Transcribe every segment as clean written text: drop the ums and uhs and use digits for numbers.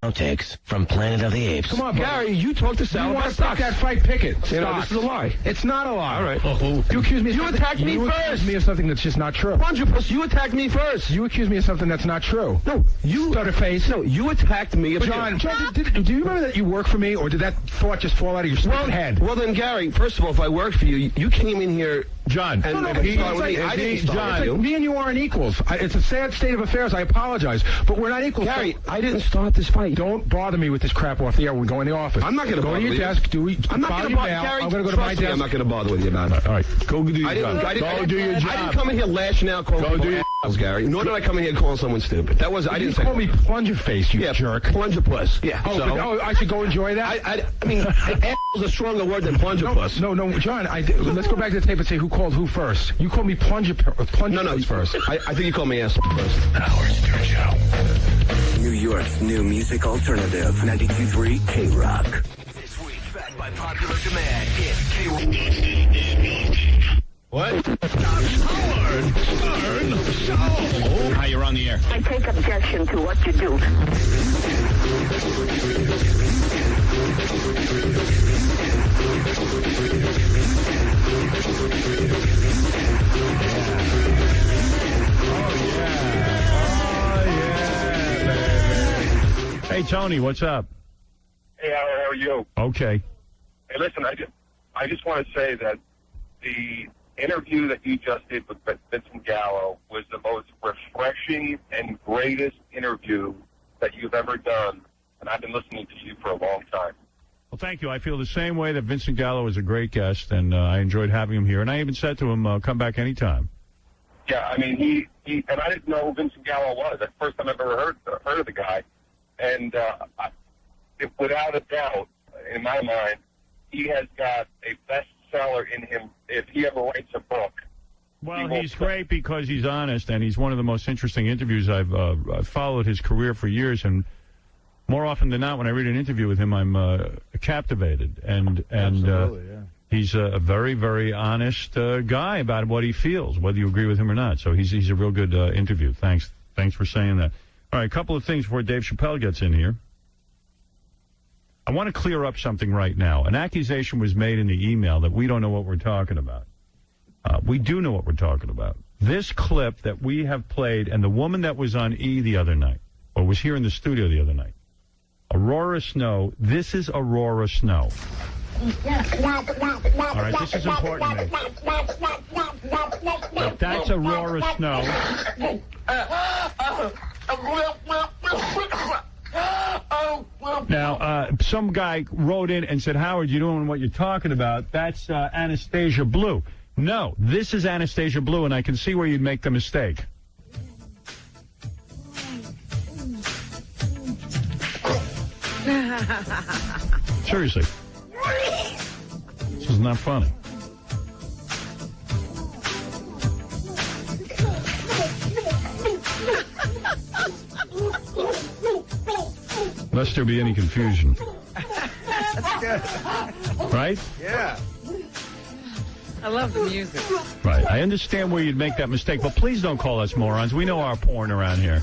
outtakes from Planet of the Apes. Come on, Gary, you talk to Sal. You want to pick that fight, pick it. You know, this is a lie. It's not a lie. All right. You accuse me of You something. attacked me You first. accuse me of something that's just not true. Plungerpuss, you attacked me first. You accuse me of something that's not true. No, you... Stutterface. No, you attacked me. John, do you remember that you work for me, or did that thought just fall out of your stupid head? Well, then, Gary, first of all, if I worked for you, you came in here... John, And I didn't start with you. me and you aren't equals. It's a sad state of affairs. I apologize, but we're not equals. Gary, I didn't start this fight. Don't bother me with this crap off the air when we go in the office. I'm not going to bother to your you. desk. I'm not going to bother Gary. I'm going to go to my trust me, desk. I'm not going to bother with you about it. All right, go do your job. I didn't job. come in here lashing out calling people do your assholes, Gary. Nor did I come in here calling someone stupid. That was... I didn't say... call me plunger face, you jerk. Plungerpuss. Yeah. Oh, I should go enjoy that? I mean, asshole is a stronger word than plungerpuss. No, John, let's go back to the tape and say who called who first. You called me plunger first. I think you called me asshole first. Howard Stern Show. New York's new music alternative, 92.3 K-Rock. This week, backed by popular demand, it's K-Rock. What? Howard Stern Show. Hi, you're on the air. I take objection to what you do. Hey, Tony, what's up? Hey, how are you? Okay. Hey, listen, I just want to say that the interview that you just did with Vincent Gallo was the most refreshing and greatest interview that you've ever done, and I've been listening to you for a long time. Well, thank you. I feel the same way that Vincent Gallo is a great guest, and I enjoyed having him here. And I even said to him, come back anytime. Yeah, I mean, he and I didn't know who Vincent Gallo was. That's the first time I've ever heard of the guy. And without a doubt, in my mind, he has got a bestseller in him if he ever writes a book. Well, he's great because he's honest, and he's one of the most interesting interviews. I've followed his career for years, and more often than not, when I read an interview with him, I'm captivated. And Absolutely, yeah. He's a very, very honest guy about what he feels, whether you agree with him or not. So he's a real good interview. Thanks for saying that. All right, a couple of things before Dave Chappelle gets in here. I want to clear up something right now. An accusation was made in the email that we don't know what we're talking about. We do know what we're talking about. This clip that we have played, and the woman that was on E the other night, or was here in the studio the other night, Aurora Snow, this is Aurora Snow. All right, this is important to me. But that's Aurora Snow. Now, some guy wrote in and said, Howard, you don't know what you're talking about. That's Anastasia Blue. No, this is Anastasia Blue, and I can see where you'd make the mistake. Seriously. This is not funny. Lest there be any confusion. That's good. Right? Yeah. I love the music. Right. I understand where you'd make that mistake, but please don't call us morons. We know our porn around here.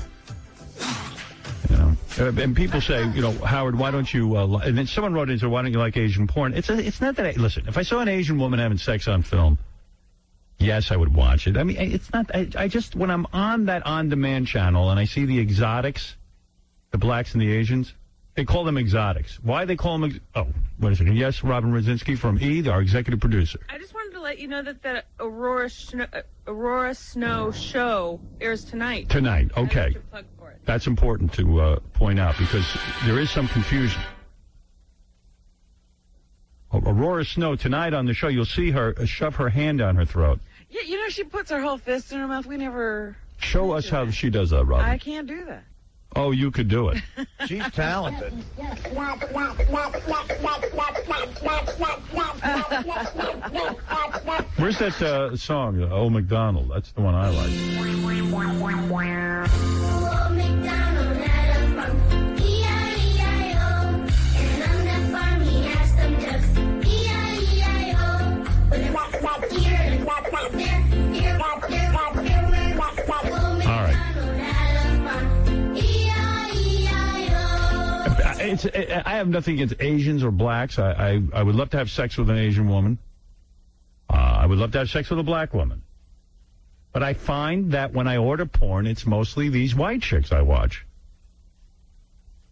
You know, and people say, you know, Howard, why don't you? And then someone wrote in and said, why don't you like Asian porn? It's not that. Listen, if I saw an Asian woman having sex on film, yes, I would watch it. I mean, it's not. I just when I'm on that on-demand channel and I see the exotics, the blacks and the Asians, they call them exotics. Why they call them? Oh, wait a second. Yes, Robin Rosinski from E, our executive producer. I just wanted to let you know that the Aurora Snow show airs tonight. Tonight, okay. That's important to point out because there is some confusion. Aurora Snow, tonight on the show, you'll see her shove her hand down her throat. Yeah, you know, she puts her whole fist in her mouth. We never... Show us how she does that, Robin. I can't do that. Oh, you could do it. She's talented. Where's that song, Old MacDonald? That's the one I like. Old MacDonald had a farm, E-I-E-I-O. And on that farm he had some ducks, E-I-E-I-O. But here, all right. I have nothing against Asians or blacks. I would love to have sex with an Asian woman. I would love to have sex with a black woman. But I find that when I order porn, it's mostly these white chicks I watch.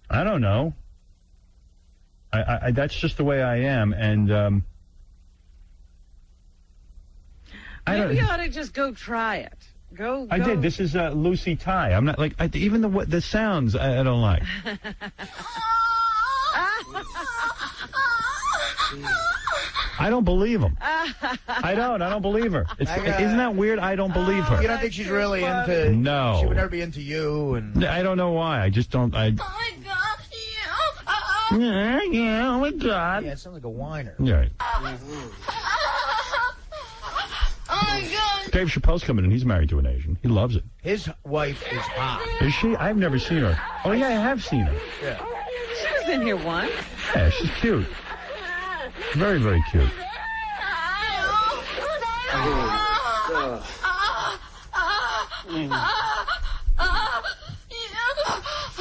I don't know. I that's just the way I am, and Maybe you ought to just go try it. Go. I did. This is Lucy Ty. I'm not like even the sounds I don't like. I don't believe him. I don't believe her. Isn't that weird? I don't believe her. You don't think she's really into... No. She would never be into you, and... I don't know why. I just don't... Oh my God, Yeah, oh my God. Yeah, it sounds like a whiner. Yeah. Oh my God. Dave Chappelle's coming in. He's married to an Asian. He loves it. His wife is hot. Is she? I've never seen her. Oh, yeah, I have seen her. Yeah. She was in here once. Yeah, she's cute. Very, very cute.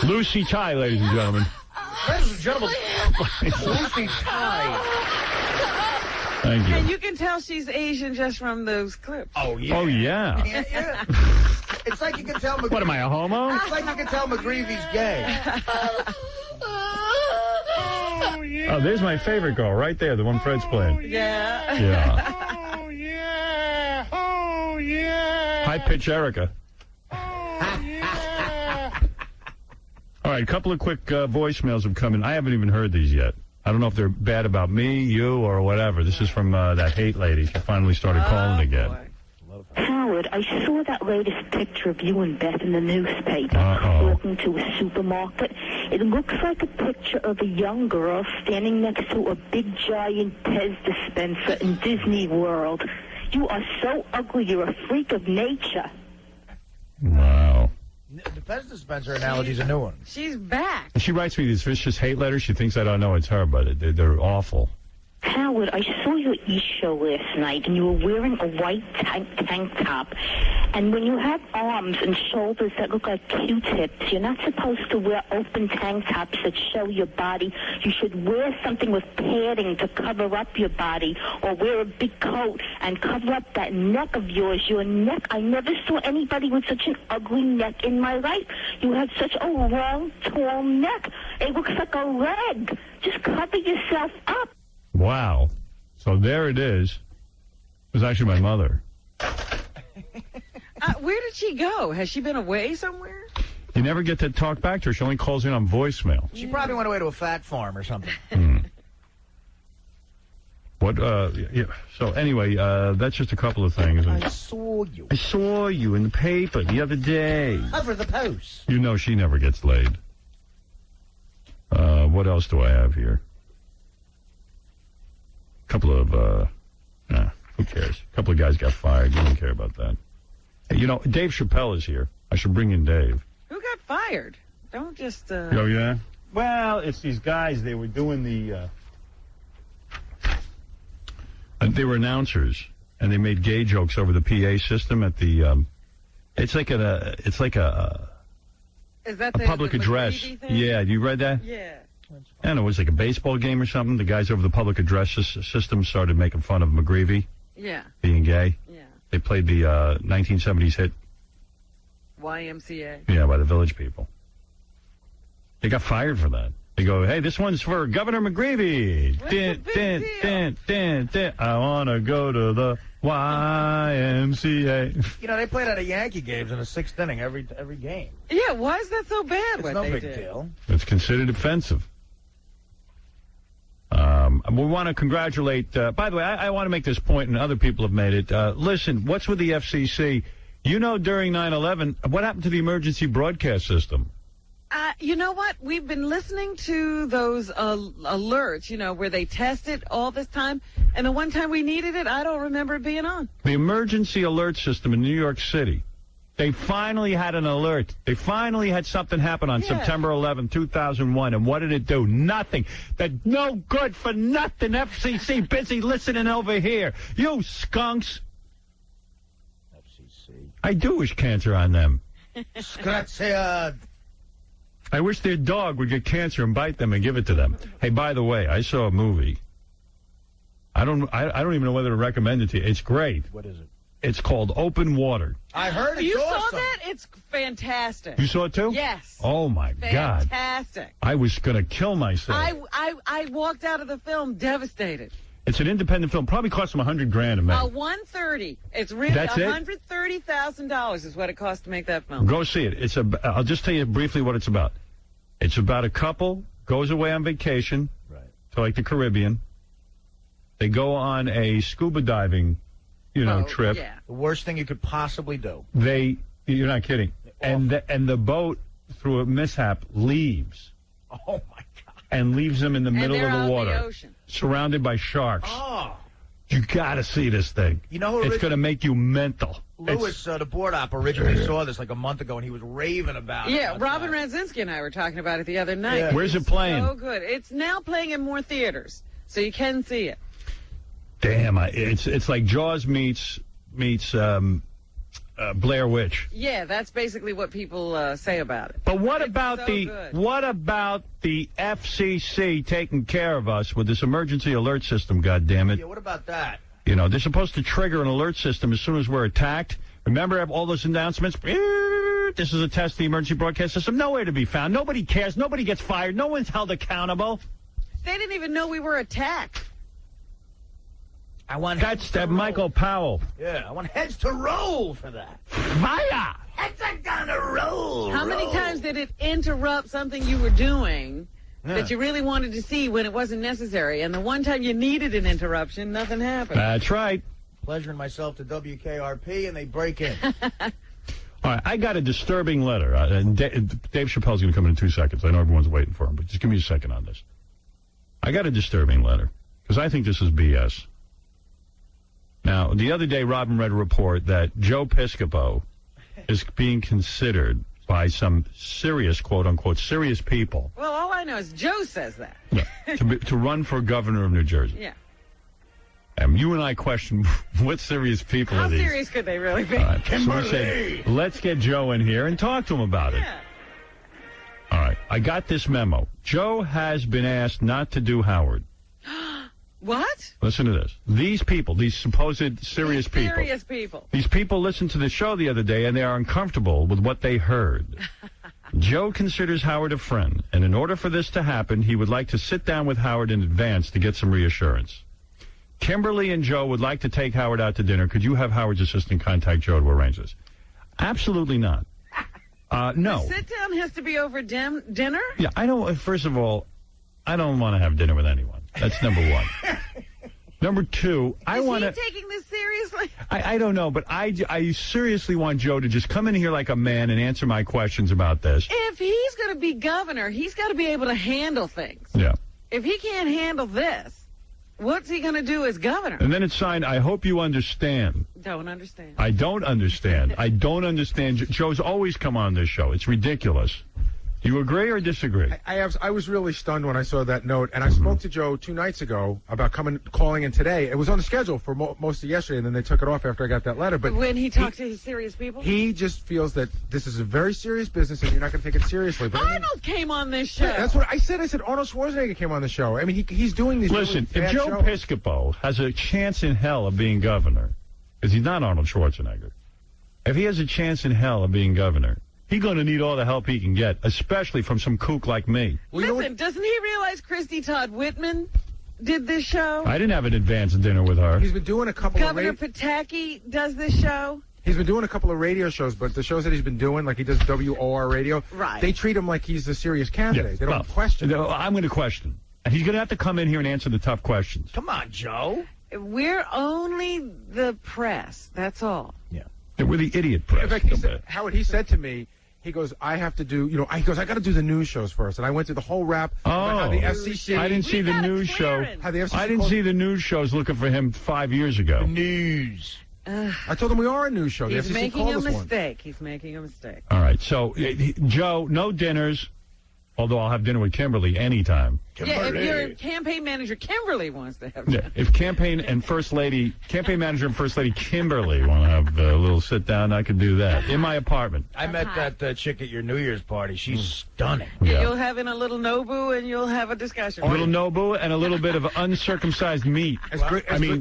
Lucy Ty, ladies and gentlemen. Ladies and gentlemen, Lucy Ty. Thank you. And you can tell she's Asian just from those clips. Oh, yeah. Oh, yeah. Yeah. It's like you can tell McGreevy. What, am I, a homo? It's like you can tell McGreevy's gay. Oh, there's my favorite girl right there, the one Fred's playing. Yeah. Yeah. Oh, yeah. Oh, yeah. High-pitch Erica. All right, a couple of quick voicemails have come in. I haven't even heard these yet. I don't know if they're bad about me, you, or whatever. This is from that hate lady. She finally started calling again. Boy. Howard, I saw that latest picture of you and Beth in the newspaper walking to a supermarket. It looks like a picture of a young girl standing next to a big giant Pez dispenser in Disney World. You are so ugly, you're a freak of nature. Wow. The Pez dispenser analogy's a new one. She's back. And she writes me these vicious hate letters. She thinks I don't know it's her, but they're awful. Howard, I saw your show last night, and you were wearing a white tank top. And when you have arms and shoulders that look like Q-tips, you're not supposed to wear open tank tops that show your body. You should wear something with padding to cover up your body, or wear a big coat and cover up that neck of yours. Your neck, I never saw anybody with such an ugly neck in my life. You have such a long, tall neck. It looks like a leg. Just cover yourself up. Wow. So there it is. It was actually my mother. Where did she go? Has she been away somewhere? You never get to talk back to her. She only calls in on voicemail. She probably went away to a fat farm or something. What, yeah. So anyway, that's just a couple of things. I saw you. I saw you in the paper the other day. Over the post. You know she never gets laid. What else do I have here? A couple of, who cares? A couple of guys got fired. You don't care about that. Hey, you know, Dave Chappelle is here. I should bring in Dave. Who got fired? Don't just... Oh, yeah? Well, it's these guys. They were doing the... they were announcers, and they made gay jokes over the PA system at the... It's like a... Is that a the public the address. thing? Yeah, you read that? Yeah. I don't know, it was like a baseball game or something. The guys over the public address system started making fun of McGreevy Yeah. being gay. Yeah. They played the 1970s hit, YMCA. yeah, by the Village People. They got fired for that. They go, hey, this one's for Governor McGreevy. I want to go to the YMCA. You know, they played out of Yankee games in the sixth inning every game. Yeah, why is that so bad? It's what no they big did? deal. It's considered offensive. We want to congratulate, by the way, I want to make this point, and other people have made it. Listen, what's with the FCC? You know, during 9/11, what happened to the emergency broadcast system? You know what? We've been listening to those alerts, you know, where they test it all this time. And the one time we needed it, I don't remember it being on. The emergency alert system in New York City. They finally had an alert. They finally had something happen on September 11, 2001. And what did it do? Nothing. That no good for nothing. FCC busy listening over here. You skunks. FCC. I do wish cancer on them. Scratch, I wish their dog would get cancer and bite them and give it to them. Hey, by the way, I saw a movie. I don't even know whether to recommend it to you. It's great. What is it? It's called Open Water. I heard it. You saw awesome. that? It's fantastic. You saw it too? Yes. Oh my God. Fantastic. I was going to kill myself. I walked out of the film devastated. It's an independent film. Probably cost them $100,000 to make. $130. It's really That's it? $130,000 is what it cost to make that film. Go see it. I'll just tell you briefly what it's about. It's about a couple goes away on vacation to like the Caribbean. They go on a scuba diving, trip. Yeah. The worst thing you could possibly do. You're not kidding. And the boat, through a mishap, leaves. Oh my God. And leaves them in the middle they're of out the water, in the ocean. surrounded by sharks. Oh. You gotta see this thing. You know who it's gonna make you mental. Lewis, the board op, originally saw this like a month ago, and he was raving about it. Yeah, Robin Radzinski and I were talking about it the other night. Yeah. Where's it playing? So good. It's now playing in more theaters, so you can see it. Damn, it's like Jaws meets Blair Witch. Yeah, that's basically what people say about it. But what It's about so the good. FCC taking care of us with this emergency alert system? God damn it! Yeah, what about that? They're supposed to trigger an alert system as soon as we're attacked. Remember all those announcements? This is a test of the emergency broadcast system. Nowhere to be found. Nobody cares. Nobody gets fired. No one's held accountable. They didn't even know we were attacked. That's Michael Powell. Yeah, I want heads to roll for that. Fire! Heads are gonna roll. How many times did it interrupt something you were doing that you really wanted to see when it wasn't necessary? And the one time you needed an interruption, nothing happened. That's right. Pleasuring myself to WKRP, and they break in. All right, I got a disturbing letter. And Dave Chappelle's going to come in 2 seconds. I know everyone's waiting for him, but just give me a second on this. I got a disturbing letter because I think this is BS. Now, the other day, Robin read a report that Joe Piscopo is being considered by some serious, quote-unquote, serious people. Well, all I know is Joe says that. to run for governor of New Jersey. Yeah. And you and I question what serious people How are these. serious could they really be? All right, so we said, let's get Joe in here and talk to him about it. Yeah. All right, I got this memo. Joe has been asked not to do Howard. What? Listen to this. These people, these supposed serious people. Serious people. These people listened to the show the other day, and they are uncomfortable with what they heard. Joe considers Howard a friend, and in order for this to happen, he would like to sit down with Howard in advance to get some reassurance. Kimberly and Joe would like to take Howard out to dinner. Could you have Howard's assistant contact Joe to arrange this? Absolutely not. No. The sit-down has to be over dinner? Yeah, I don't. First of all, I don't want to have dinner with anyone. That's number one. Number two, I want to. Is he taking this seriously? I don't know, but I seriously want Joe to just come in here like a man and answer my questions about this. If he's going to be governor, he's got to be able to handle things. Yeah. If he can't handle this, what's he going to do as governor? And then it's signed, I hope you understand. Don't understand. I don't understand. I don't understand. Joe's always come on this show. It's ridiculous. Do you agree or disagree? I was really stunned when I saw that note, and I spoke to Joe 2 nights ago about calling in today. It was on the schedule for most of yesterday, and then they took it off after I got that letter. But when he talked to his serious people? He just feels that this is a very serious business, and you're not going to take it seriously. But Arnold came on this show. Yeah, that's what I said. I said Arnold Schwarzenegger came on the show. I mean, he's doing these. Listen, really if bad Joe shows. Piscopo has a chance in hell of being governor, because he's not Arnold Schwarzenegger, if he has a chance in hell of being governor, he's going to need all the help he can get, especially from some kook like me. Listen, doesn't he realize Christy Todd Whitman did this show? I didn't have an advanced dinner with her. He's been doing a couple Governor of Pataki does this show? He's been doing a couple of radio shows, but the shows that he's been doing, like he does WOR radio, right? They treat him like he's a serious candidate. Yeah, They don't well, question him. I'm going to question. And he's going to have to come in here and answer the tough questions. Come on, Joe. We're only the press. That's all. Yeah. We're the idiot press. In fact, he said to me, he goes, I have to do, he goes, I got to do the news shows first. And I went through the whole rap about how the FCC. I didn't see the news show. How the FCC I didn't see the news shows looking for him 5 years ago. News. I told him we are a news show. He's the FCC making called a us one. mistake. He's making a mistake. All right. So, Joe, no dinners. Although I'll have dinner with Kimberly anytime. Yeah, if your campaign manager Kimberly wants to have Yeah, if campaign manager and First Lady Kimberly want to have a little sit down, I could do that in my apartment. I met that chick at your New Year's party. She's stunning. Yeah, you'll have in a little Nobu and you'll have a discussion. A little Nobu and a little bit of uncircumcised meat.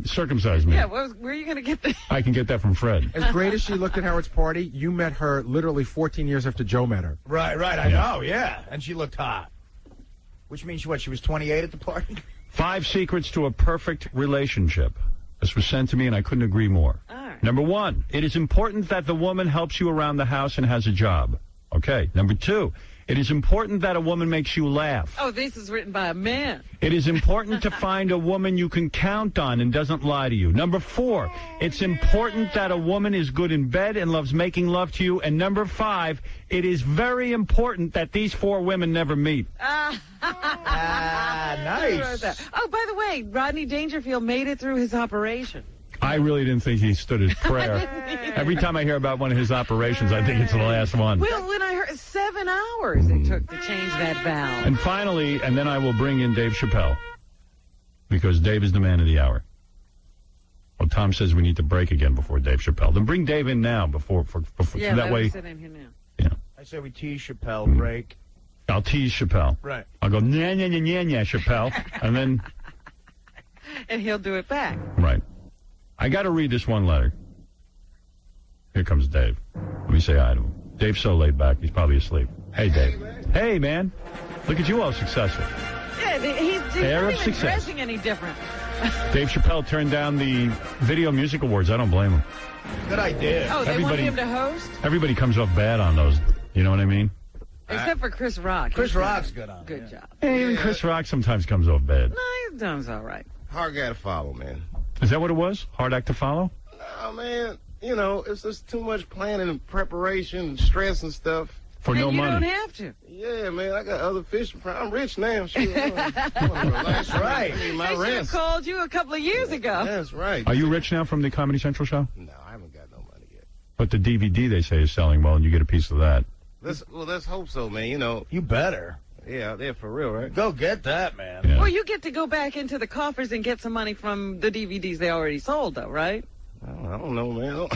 Circumcised meat. Yeah, where are you going to get that? I can get that from Fred. As great as she looked at Howard's party, you met her literally 14 years after Joe met her. Right, I know, yeah. And she looked hot. Which means she was 28 at the party? 5 secrets to a perfect relationship. This was sent to me, and I couldn't agree more. All right. Number 1, it is important that the woman helps you around the house and has a job. Okay. Number 2, it is important that a woman makes you laugh. Oh, this is written by a man. It is important to find a woman you can count on and doesn't lie to you. Number 4, it's important that a woman is good in bed and loves making love to you. And number 5, it is very important that these 4 women never meet. Nice. Oh, by the way, Rodney Dangerfield made it through his operation. I really didn't think he stood his prayer. Every time I hear about one of his operations, I think it's the last one. Well, when I heard 7 hours it took to change that valve. And finally, and then I will bring in Dave Chappelle, because Dave is the man of the hour. Well, Tom says we need to break again before Dave Chappelle. Then bring Dave in now before yeah, that way. Sit in here now. Yeah. I say we tease Chappelle, break. I'll tease Chappelle. Right. I'll go, nya, nya, nya, nya, nya, Chappelle. And then... And he'll do it back. Right. I got to read this one letter. Here comes Dave. Let me say hi to him. Dave's so laid back, he's probably asleep. Hey, Dave. Hey, man. Look at you all successful. Yeah, he's Air not of even success. dressing any different. Dave Chappelle turned down the Video Music Awards. I don't blame him. Good idea. Oh, they want him to host? Everybody comes off bad on those. You know what I mean? Except for Chris Rock. Chris Rock's good on it. Good job. Hey, even Chris Rock sometimes comes off bad. No, he's done all right. Hard guy to follow, man. Is that what it was? Hard act to follow? No, man. You know, it's just too much planning and preparation and stress and stuff. For no you money. don't have to. Yeah, man, I got other fish to fry. I'm rich now. Sure. That's right. I need my They should have rest. called you a couple of years ago. That's right. Are you rich now from the Comedy Central show? No, I haven't got no money yet. But the DVD, they say, is selling well, and you get a piece of that. Let's hope so, man. You know. You better. Yeah, they're for real, right? Go get that, man. Yeah. Well, you get to go back into the coffers and get some money from the DVDs they already sold, though, right? I don't know, man.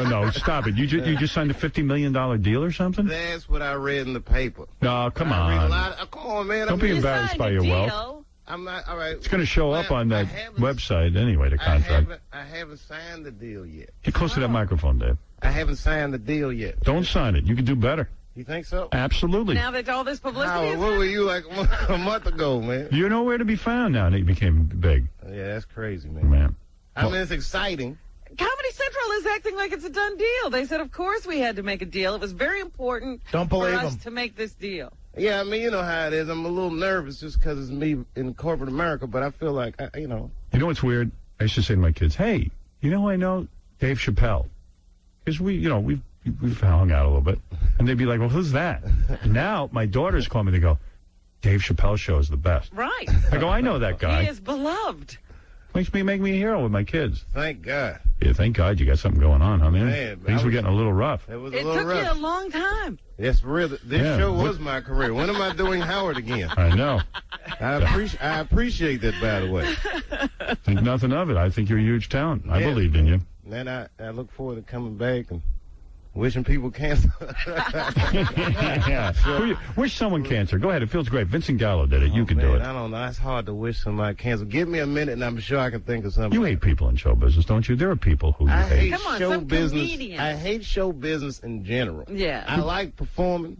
No. Stop it. You just signed a $50 million deal or something? That's what I read in the paper. No, come I read a on. lot come on, man. Don't be embarrassed by your wealth. I'm not, all right. It's going to show up on that I haven't- website anyway, the contract. I haven't signed the deal yet. Get close to that microphone, Dave. I haven't signed the deal yet. Don't sign it. You can do better. You think so? Absolutely. Now that all this publicity Howard, is what were you like a month ago, man? You're nowhere to be found now that you became big. Yeah, that's crazy, man. Man. I mean, it's exciting. Comedy Central is acting like it's a done deal. They said, of course we had to make a deal. It was very important Don't for believe us them. to make this deal. Yeah, I mean, you know how it is. I'm a little nervous just because it's me in corporate America, but I feel like, You know what's weird? I used to say to my kids, hey, you know who I know? Dave Chappelle. Because we've hung out a little bit. And they'd be like, well, who's that? And now my daughters call me, they go, Dave Chappelle show is the best. Right. I go, I know that guy. He is beloved. Make me a hero with my kids. Thank God. Yeah, thank God you got something going on, huh, man? Man, Things were getting a little rough. It was It a little took rough. you a long time. Yes, for real. This Yeah. show was my career. When am I doing Howard again? I know. I appreciate that, by the way. Think nothing of it. I think you're a huge talent. I Yeah. believed in you. And I look forward to coming back and wishing people cancer. Yeah. Wish someone cancer. Go ahead. It feels great. Vincent Gallo did it. You can do Man, it. I don't know. It's hard to wish somebody cancer. Give me a minute, and I'm sure I can think of something. You hate people in show business, don't you? There are people who you I hate. hate Come on, show some business. comedian. I hate show business in general. Yeah. I like performing.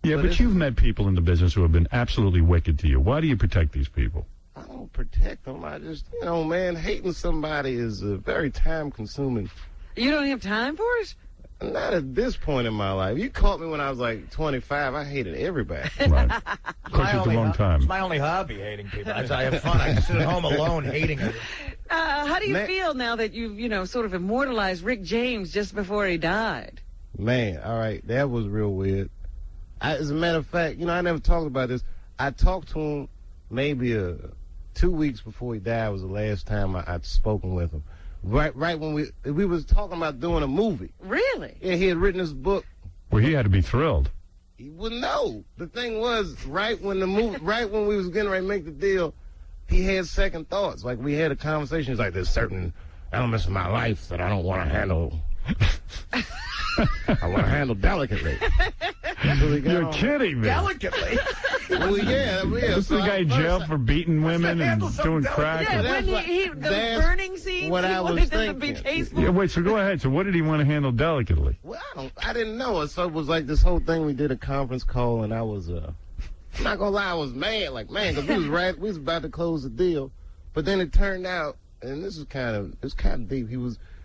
Yeah, but you've met people in the business who have been absolutely wicked to you. Why do you protect these people? I don't protect them. I just, man, hating somebody is very time-consuming. You don't have time for it? Not at this point in my life. You caught me when I was like 25. I hated everybody. Right. Of course, at the wrong It's time. my only hobby, hating people. I have fun. I can sit at home alone hating it. How do you feel now that you've, sort of immortalized Rick James just before he died? Man, all right, that was real weird. As a matter of fact, I never talked about this. I talked to him maybe 2 weeks before he died was the last time I'd spoken with him. Right when we was talking about doing a movie. Really? Yeah, he had written this book. Well, he had to be thrilled. He wouldn't know. The thing was, right when we was getting ready to make the deal, he had second thoughts. Like, we had a conversation. He's like, there's certain elements of my life that I don't want to handle. I want to handle delicately. You're kidding me. Delicately. Well, yeah. This is the guy in jail for beating women and doing crack. Yeah, when the burning scenes, what he I was wanted them to be thinking. tasteful. Yeah, wait, so go ahead. So what did he want to handle delicately? Well, I didn't know. So it was like this whole thing. We did a conference call, and I was, I'm not gonna lie, I was mad, because we was about to close the deal, but then it turned out, and it's kind of deep.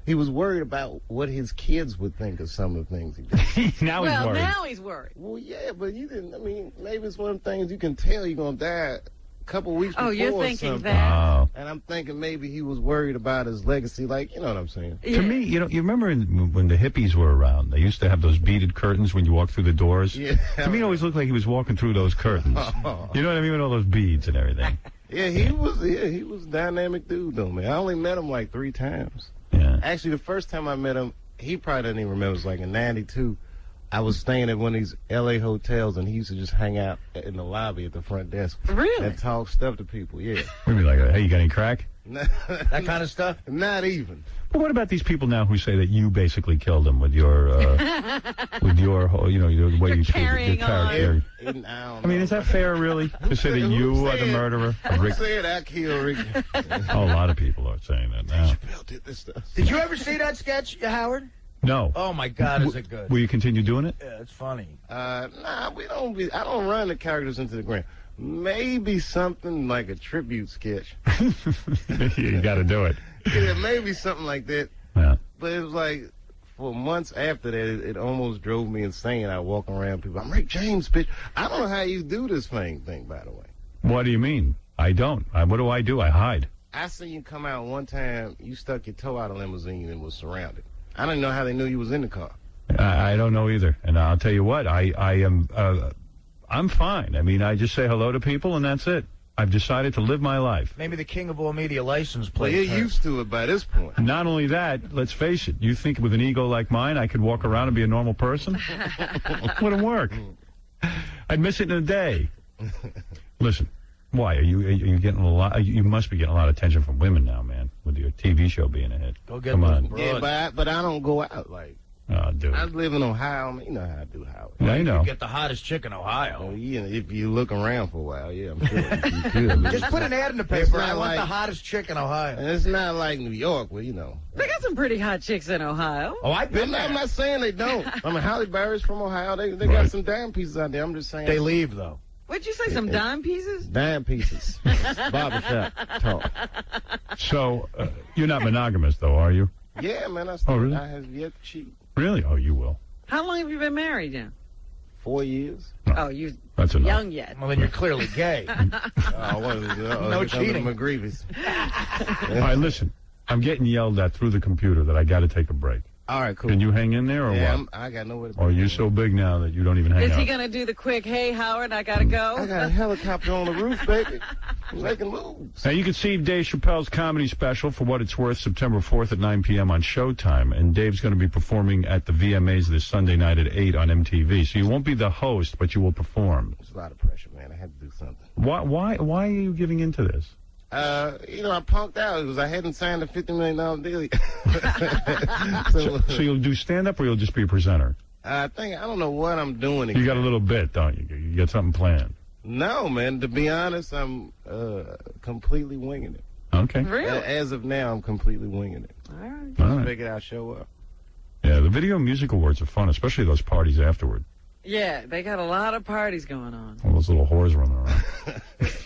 He was worried about what his kids would think of some of the things he did. Now he's worried. Well, yeah, but you didn't. I mean, maybe it's one of the things you can tell you're gonna die a couple weeks before. Oh, you're or thinking something. that. Oh. And I'm thinking maybe he was worried about his legacy, like, you know what I'm saying? To me, you remember when the hippies were around, they used to have those beaded curtains when you walk through the doors? Yeah. To me, it always looked like he was walking through those curtains. You know what I mean? With all those beads and everything. Yeah, he was a dynamic dude, though, man. I only met him like 3 times. Yeah. Actually, the first time I met him, he probably doesn't even remember. It was like in '92. I was staying at one of these L.A. hotels, and he used to just hang out in the lobby at the front desk. Really? And talk stuff to people, yeah. Maybe like, hey, you got any crack? That kind of stuff? Not even. But what about these people now who say that you basically killed him with your, the way you carrying your character? I mean, is that fair, really, to say that you are the murderer? Who said I killed Ricky? Oh, a lot of people are saying that now. Chappelle did this stuff. Did you ever see that sketch, Howard? No. Oh, my God, is it good? Will you continue doing it? Yeah, it's funny. Nah, I don't run the characters into the ground. Maybe something like a tribute sketch. You got to do it. Yeah, maybe something like that. Yeah. But it was like, for months after that, it almost drove me insane. I walk around people, I'm Rick James, bitch. I don't know how you do this thing, by the way. What do you mean? I don't. What do? I hide. I seen you come out one time, you stuck your toe out of a limousine and was surrounded. I didn't know how they knew you was in the car. I don't know either. And I'll tell you what, I'm fine. I mean, I just say hello to people, and that's it. I've decided to live my life. Maybe the king of all media license plate. Well, you're used to it by this point. Not only that, let's face it, you think with an ego like mine, I could walk around and be a normal person? Wouldn't work. I'd miss it in a day. Listen, why? Are you getting a lot? You must be getting a lot of attention from women now, man, with your TV show being a hit. Go get Come on. Yeah, but I don't go out, like. Oh, dude. I live in Ohio. I mean, you know how I do, Howard. Yeah, I know. You get the hottest chick in Ohio. Oh, yeah, if you look around for a while, yeah, I'm sure you could. Just put an ad in the paper. I want the hottest chick in Ohio. And it's not like New York, where, They got some pretty hot chicks in Ohio. Oh, I've been there. I'm not saying they don't. I mean, Halle Berry's from Ohio. They got some dime pieces out there. I'm just saying. They leave, though. What'd you say, some dime pieces? Dime pieces. Barbershop talk. So, you're not monogamous, though, are you? Yeah, man. Really? I have yet to cheat. Really? Oh, you will. How long have you been married now? 4 years. Oh, you're That's enough. young yet. Well, then you're clearly gay. No cheating. McGreevy's. All right, listen. I'm getting yelled at through the computer that I got to take a break. All right, cool. Can you hang in there or what? I got nowhere to be. Or you're so big now that you don't even hang Is out? he going to do the quick, hey, Howard, I got to go? I got a helicopter on the roof, baby. I'm making moves. Now, you can see Dave Chappelle's comedy special, For What It's Worth, September 4th at 9 p.m. on Showtime. And Dave's going to be performing at the VMAs this Sunday night at 8 on MTV. So you won't be the host, but you will perform. It's a lot of pressure, man. I had to do something. Why are you giving into this? I punked out because I hadn't signed a $50 million deal. So you'll do stand-up or you'll just be a presenter? I don't know what I'm doing. You got a little bit, don't you? You got something planned. No, man. To be honest, I'm completely winging it. Okay. Really? As of now, I'm completely winging it. All right. Just figured I'll show up. Yeah, the Video Music Awards are fun, especially those parties afterward. Yeah, they got a lot of parties going on. All those little whores running around.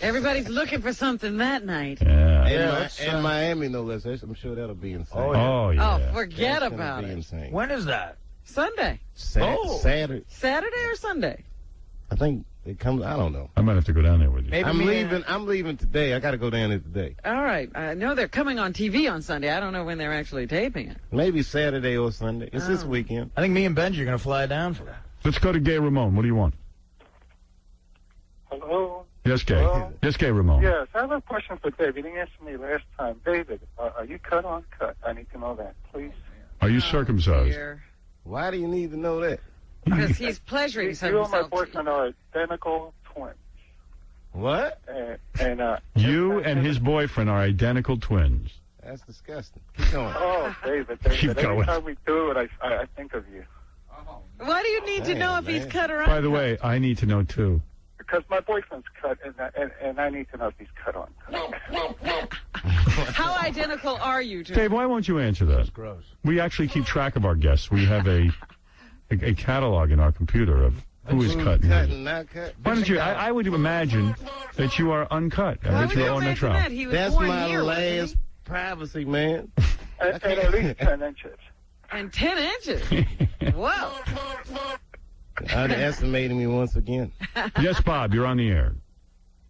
Everybody's looking for something that night. Yeah. And Miami, no less. I'm sure that'll be insane. Oh, yeah. Oh, forget That's about gonna be it. insane. When is that? Sunday. Saturday. Saturday or Sunday? I think it comes. I don't know. I might have to go down there with you. Maybe I'm leaving today. I got to go down there today. All right. I know they're coming on TV on Sunday. I don't know when they're actually taping it. Maybe Saturday or Sunday. It's this weekend. I think me and Benji are going to fly down for that. Let's go to Gay Ramon. What do you want? Hello? Yes, Gay. Hello? Yes, Gay Ramon. Yes, I have a question for Dave. You didn't answer me last time. David, are you cut or uncut? I need to know that, please. Are you circumcised? Dear. Why do you need to know that? Because he's pleasuring You and my himself. boyfriend are identical twins. What? And You and his boyfriend are identical twins. That's disgusting. Keep going. oh, David, Keep going. every time we do it, I think of you. Why do you need to know if he's cut or uncut? By the way, I need to know, too. Because my boyfriend's cut, and I need to know if he's cut on. How identical are you, Jim? Dave, why won't you answer that? That's gross. We actually keep track of our guests. We have a catalog in our computer of who is cut. and Cut who- and not cut. Why don't you? I would imagine that you are uncut and Why that would you you are on the imagine trial. that? He was That's born my here, wasn't last privacy, man. And at least 10 inches. he? And 10 inches. Whoa. Underestimating me once again. Yes, Bob, you're on the air.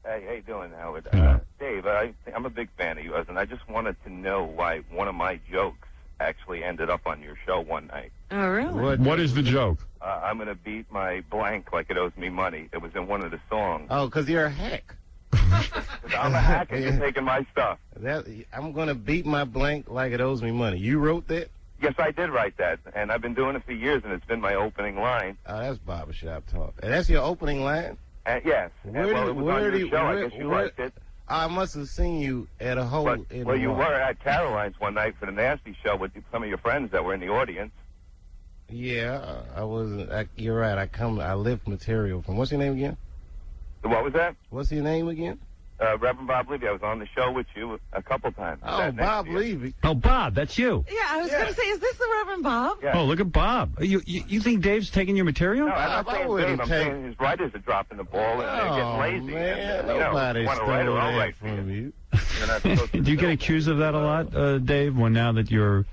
Hey, how you doing, Howard? Yeah. Dave, I'm a big fan of yours, and I just wanted to know why one of my jokes actually ended up on your show one night. Oh, really? What is the joke? I'm going to beat my blank like it owes me money. It was in one of the songs. Oh, because you're a hack. 'Cause I'm a hacker. You're taking my stuff. I'm going to beat my blank like it owes me money. You wrote that? Yes, I did write that, and I've been doing it for years, and it's been my opening line. Oh, that's barbershop talk. And that's your opening line? Yes. Where well, did- it was where on your did- show. where- I guess you where- liked it. I must have seen you at a hole But, in well, the you wall. were at Caroline's one night for the Nasty Show with some of your friends that were in the audience. Yeah, I wasn't. You're right. I lift material from. What's your name again? What was that? What's your name again? Reverend Bob Levy. I was on the show with you a couple times. Oh, That next Bob year. Levy. Oh, Bob, that's you. Yeah, I was going to say, is this the Reverend Bob? Yeah. Oh, look at Bob. You think Dave's taking your material? No, I'm not Bob, I saying wouldn't Dave. I'm take- saying his writers are dropping the ball and they're getting lazy. Man, and, nobody want to stole write or I'll that write for from you. you. You're not supposed to Do you get do it. accused of that a lot, Dave, now that you're a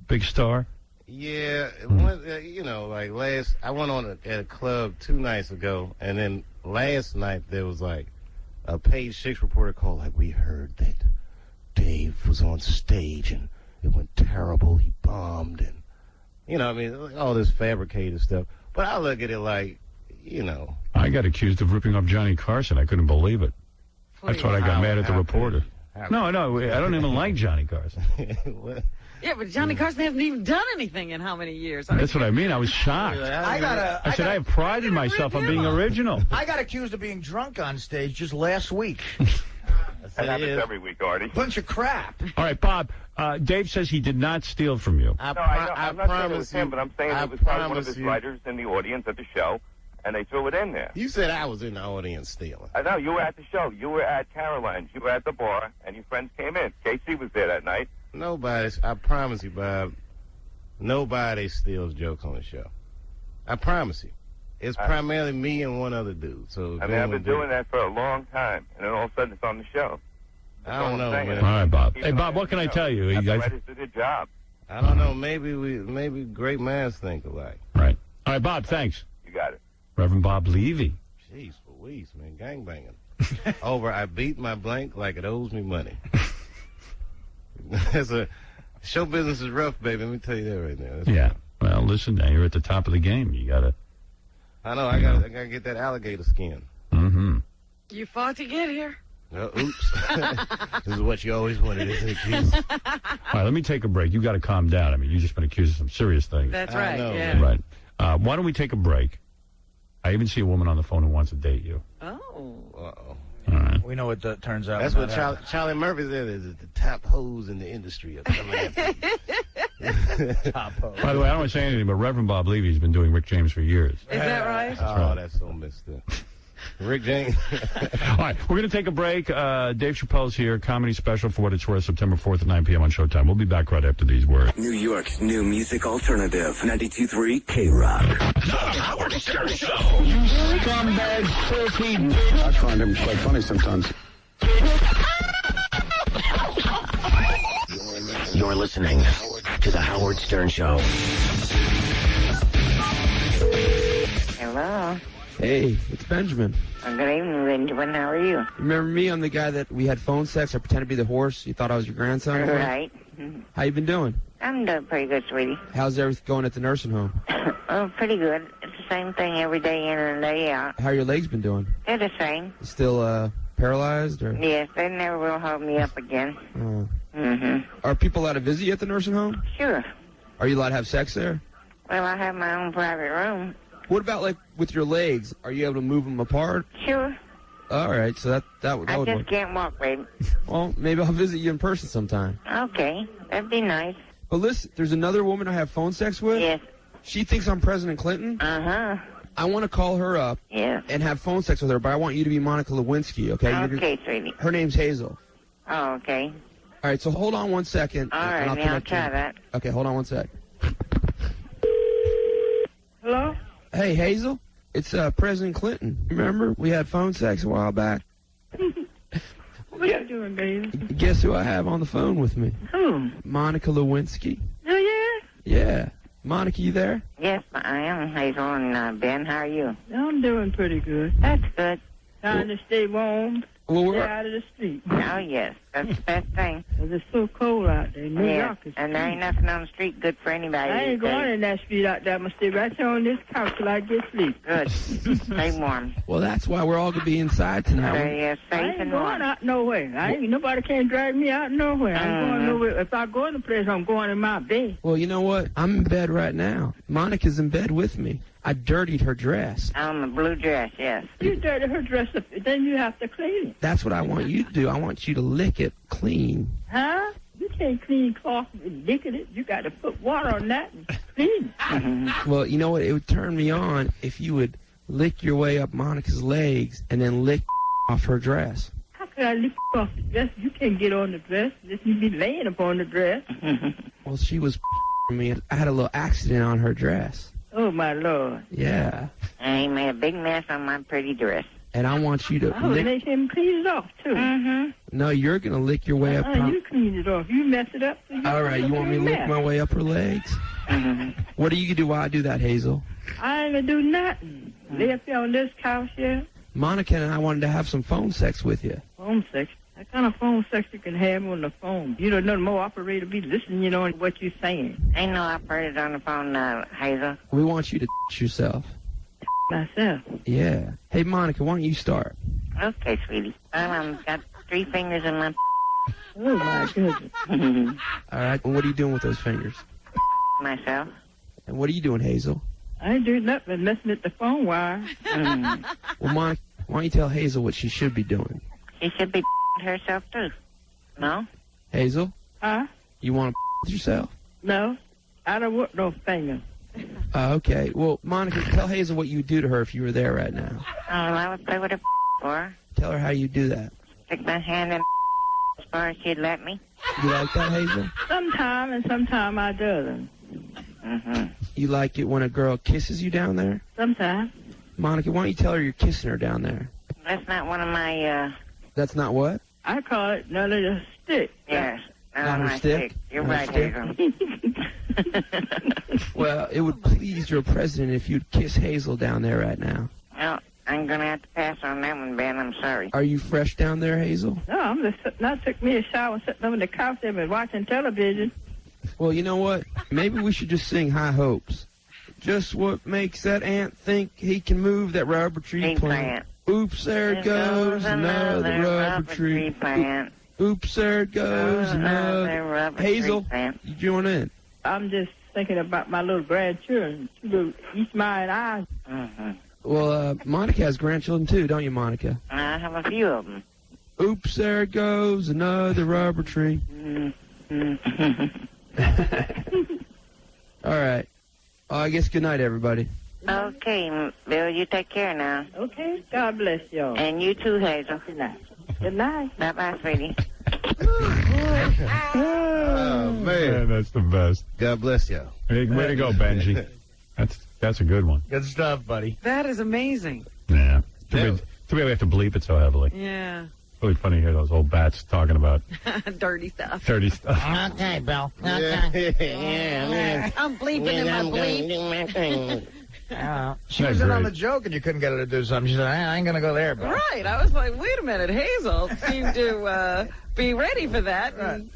big star? Yeah, like I went on at a club 2 nights ago, and then last night there was like a Page 6 reporter called, like, we heard that Dave was on stage and it went terrible. He bombed and, all this fabricated stuff. But I look at it like, I got accused of ripping off Johnny Carson. I couldn't believe it. That's why I got mad at the reporter. No, I don't even like Johnny Carson. What? Yeah, but Johnny Carson hasn't even done anything in how many years? That's what I mean. I was shocked. I said I have pride in myself on being original. I got accused of being drunk on stage just last week. That happens every week, Artie. Bunch of crap. All right, Bob. Dave says he did not steal from you. No, I'm not saying it was him, but I'm saying it was probably one of his writers in the audience at the show, and they threw it in there. You said I was in the audience stealing. I know, you were at the show. You were at Caroline's. You were at the bar, and your friends came in. Casey was there that night. I promise you, Bob, nobody steals jokes on the show. I promise you. It's primarily me and one other dude. So I mean, I've been doing that for a long time, and then all of a sudden it's on the show. I don't know, man. All right, Bob. Hey, Bob, what can I tell you? The writers did a good job. I don't know. Maybe great minds think alike. Right. All right, Bob, thanks. You got it. Reverend Bob Levy. Jeez Louise, man. Gangbanging. I beat my blank like it owes me money. Show business is rough, baby. Let me tell you that right now. Yeah. Well, listen, now you're at the top of the game. You got to. I know. I gotta get that alligator skin. Mm-hmm. You fought to get here? Oops. This is what you always wanted, isn't it, Keith? All right, let me take a break. You got to calm down. I mean, you've just been accused of some serious things. That's right. know, Yeah. Right. Why don't we take a break? I even see a woman on the phone who wants to date you. Oh. Uh-oh. All right. We know what that turns out. That's what Charlie Murphy said is the top hoes in the industry are coming after you. Top hole. By the way, I don't want to say anything, but Reverend Bob Levy's been doing Rick James for years. Is that right? Oh, that's so messed up. Rick James. All right, we're going to take a break. Dave Chappelle's here, comedy special for what it's worth, September 4th at 9 p.m. on Showtime. We'll be back right after these words. New York's new music alternative, 92.3 K-Rock. The Howard Stern Show. Scumbag, filthy bitch. I find him quite funny sometimes. You're listening to The Howard Stern Show. Hello. Hey, it's Benjamin. Good evening, Benjamin. How are you? Remember me? I'm the guy that we had phone sex. I pretended to be the horse. You thought I was your grandson? Right. How you been doing? I'm doing pretty good, sweetie. How's everything going at the nursing home? Oh, pretty good. It's the same thing every day in and day out. How your legs been doing? They're the same. Still paralyzed or? Yes, they never will hold me up again. Are people allowed to visit you at the nursing home? Sure. Are you allowed to have sex there? Well, I have my own private room. What about, like, with your legs? Are you able to move them apart? Sure. All right, so that would I work. just can't walk, baby. Well, maybe I'll visit you in person sometime. Okay, that'd be nice. But listen, there's another woman I have phone sex with. Yes. She thinks I'm President Clinton. Uh-huh. I want to call her up and have phone sex with her, but I want you to be Monica Lewinsky, okay? Okay, sweetie. Her name's Hazel. Oh, okay. All right, so hold on 1 second. All right, I'll try that. Okay, hold on 1 sec. Hello? Hey, Hazel. It's President Clinton. Remember? We had phone sex a while back. What are you doing, baby? Guess who I have on the phone with me? Who? Monica Lewinsky. Oh, yeah? Yeah. Monica, you there? Yes, I am, Hazel, and Ben, how are you? I'm doing pretty good. That's good. Trying to stay warm, stay out of the street. Oh, yes, that's the best thing. 'Cause it's so cold out there. New York is and there ain't nothing on the street good for anybody. I ain't going in that street out there. I'm going to stay right here on this couch till I get sleep. Good. Stay warm. Well, that's why we're all going to be inside tonight. Stay safe I ain't and going warm. out nowhere. Nobody can drag me out nowhere. I ain't going nowhere. If I go in the place, I'm going in my bed. Well, you know what? I'm in bed right now. Monica's in bed with me. I dirtied her dress. The blue dress, yes. You dirty her dress up, then you have to clean it. That's what I want you to do. I want you to lick it clean. Huh? You can't clean cloth and licking it. You got to put water on that and clean it. Well, you know what? It would turn me on if you would lick your way up Monica's legs and then lick off her dress. How can I lick you off the dress? You can't get on the dress. Just you be laying upon the dress. Well, she was me. I had a little accident on her dress. Oh, my Lord. Yeah. And he made a big mess on my pretty dress. And I want you to Oh, lick... make him clean it off, too. Mm-hmm. No, you're going to lick your way up... You clean it off. You mess it up. So All right, you want me to lick my way up her legs? What do you do while I do that, Hazel? I ain't going to do nothing. Lay up here on this couch here. Monica and I wanted to have some phone sex with you. Phone sex? What kind of phone sex you can have on the phone? You don't know no operator be listening, to what you're saying. Ain't no operator on the phone now, Hazel. We want you to yourself. Myself. Yeah. Hey, Monica, why don't you start? Okay, sweetie. I've got 3 fingers in my... Oh, my goodness. All right, and what are you doing with those fingers? Myself. And what are you doing, Hazel? I ain't doing nothing but messing with the phone wire. Well, Monica, why don't you tell Hazel what she should be doing? She should be herself, too. No? Hazel? Huh? You want to yourself? No. I don't want no finger. Okay. Well, Monica, tell Hazel what you would do to her if you were there right now. Oh, I would play with her for her. Tell her how you do that. Stick my hand in as far as she'd let me. You like that, Hazel? Sometime and sometime I doesn't. You like it when a girl kisses you down there? Sometime. Monica, why don't you tell her you're kissing her down there? That's not one of my, That's not what? I call it another stick. Yes. Not her my stick? You're Not right, her stick? Hazel. Well, it would please your president if you'd kiss Hazel down there right now. Well, I'm going to have to pass on that one, Ben. I'm sorry. Are you fresh down there, Hazel? No, I'm just sitting. I took me a shower sitting on the couch there and watching television. Well, you know what? Maybe we should just sing High Hopes. Just what makes that ant think he can move that rubber tree plant? Oops, there it goes, another rubber tree plant. Oops, there it goes, another rubber Hazel, you join in. I'm just thinking about my little grandchildren. Each my eyes. Well, Monica has grandchildren too, don't you, Monica? I have a few of them. Oops, there it goes, another rubber tree. All right. I guess good night, everybody. Okay, Bill, you take care now. Okay, God bless y'all. And you too, Hazel. Good night. Good night. Bye-bye, sweetie. Oh, man. That's the best. God bless y'all. Way to go, Benji. That's a good one. Good stuff, buddy. That is amazing. Yeah. Too bad we have to bleep it so heavily. Yeah. Really funny to hear those old bats talking about Dirty stuff. dirty stuff. Okay, Bill. Yeah. I'm bleeping in my bleep. She was in on the joke and you couldn't get her to do something. She said, I ain't going to go there, Bill. Right. I was like, wait a minute. Hazel seemed to be ready for that. And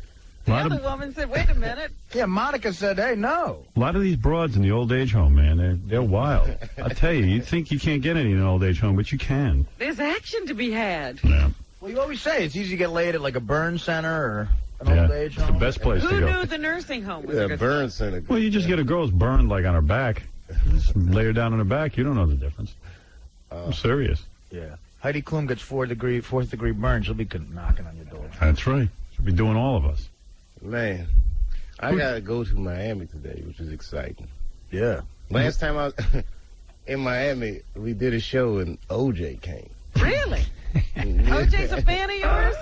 the other woman said, wait a minute. Yeah, Monica said, hey, no. A lot of these broads in the old age home, man, they're wild. I'll tell you, you think you can't get any in an old age home, but you can. There's action to be had. Yeah. Well, you always say it's easy to get laid at like a burn center or an old age home. It's the best place Who to go. knew the nursing home was a good burn place? center. Well, you just get a girl's burned like on her back. Just lay her down on her back. You don't know the difference. I'm serious. Yeah. Heidi Klum gets fourth degree burn. She'll be knocking on your door. That's right. She'll be doing all of us. Man, I gotta go to Miami today, which is exciting. Yeah. Last time I was in Miami, we did a show and OJ came. Really? OJ's a fan of yours?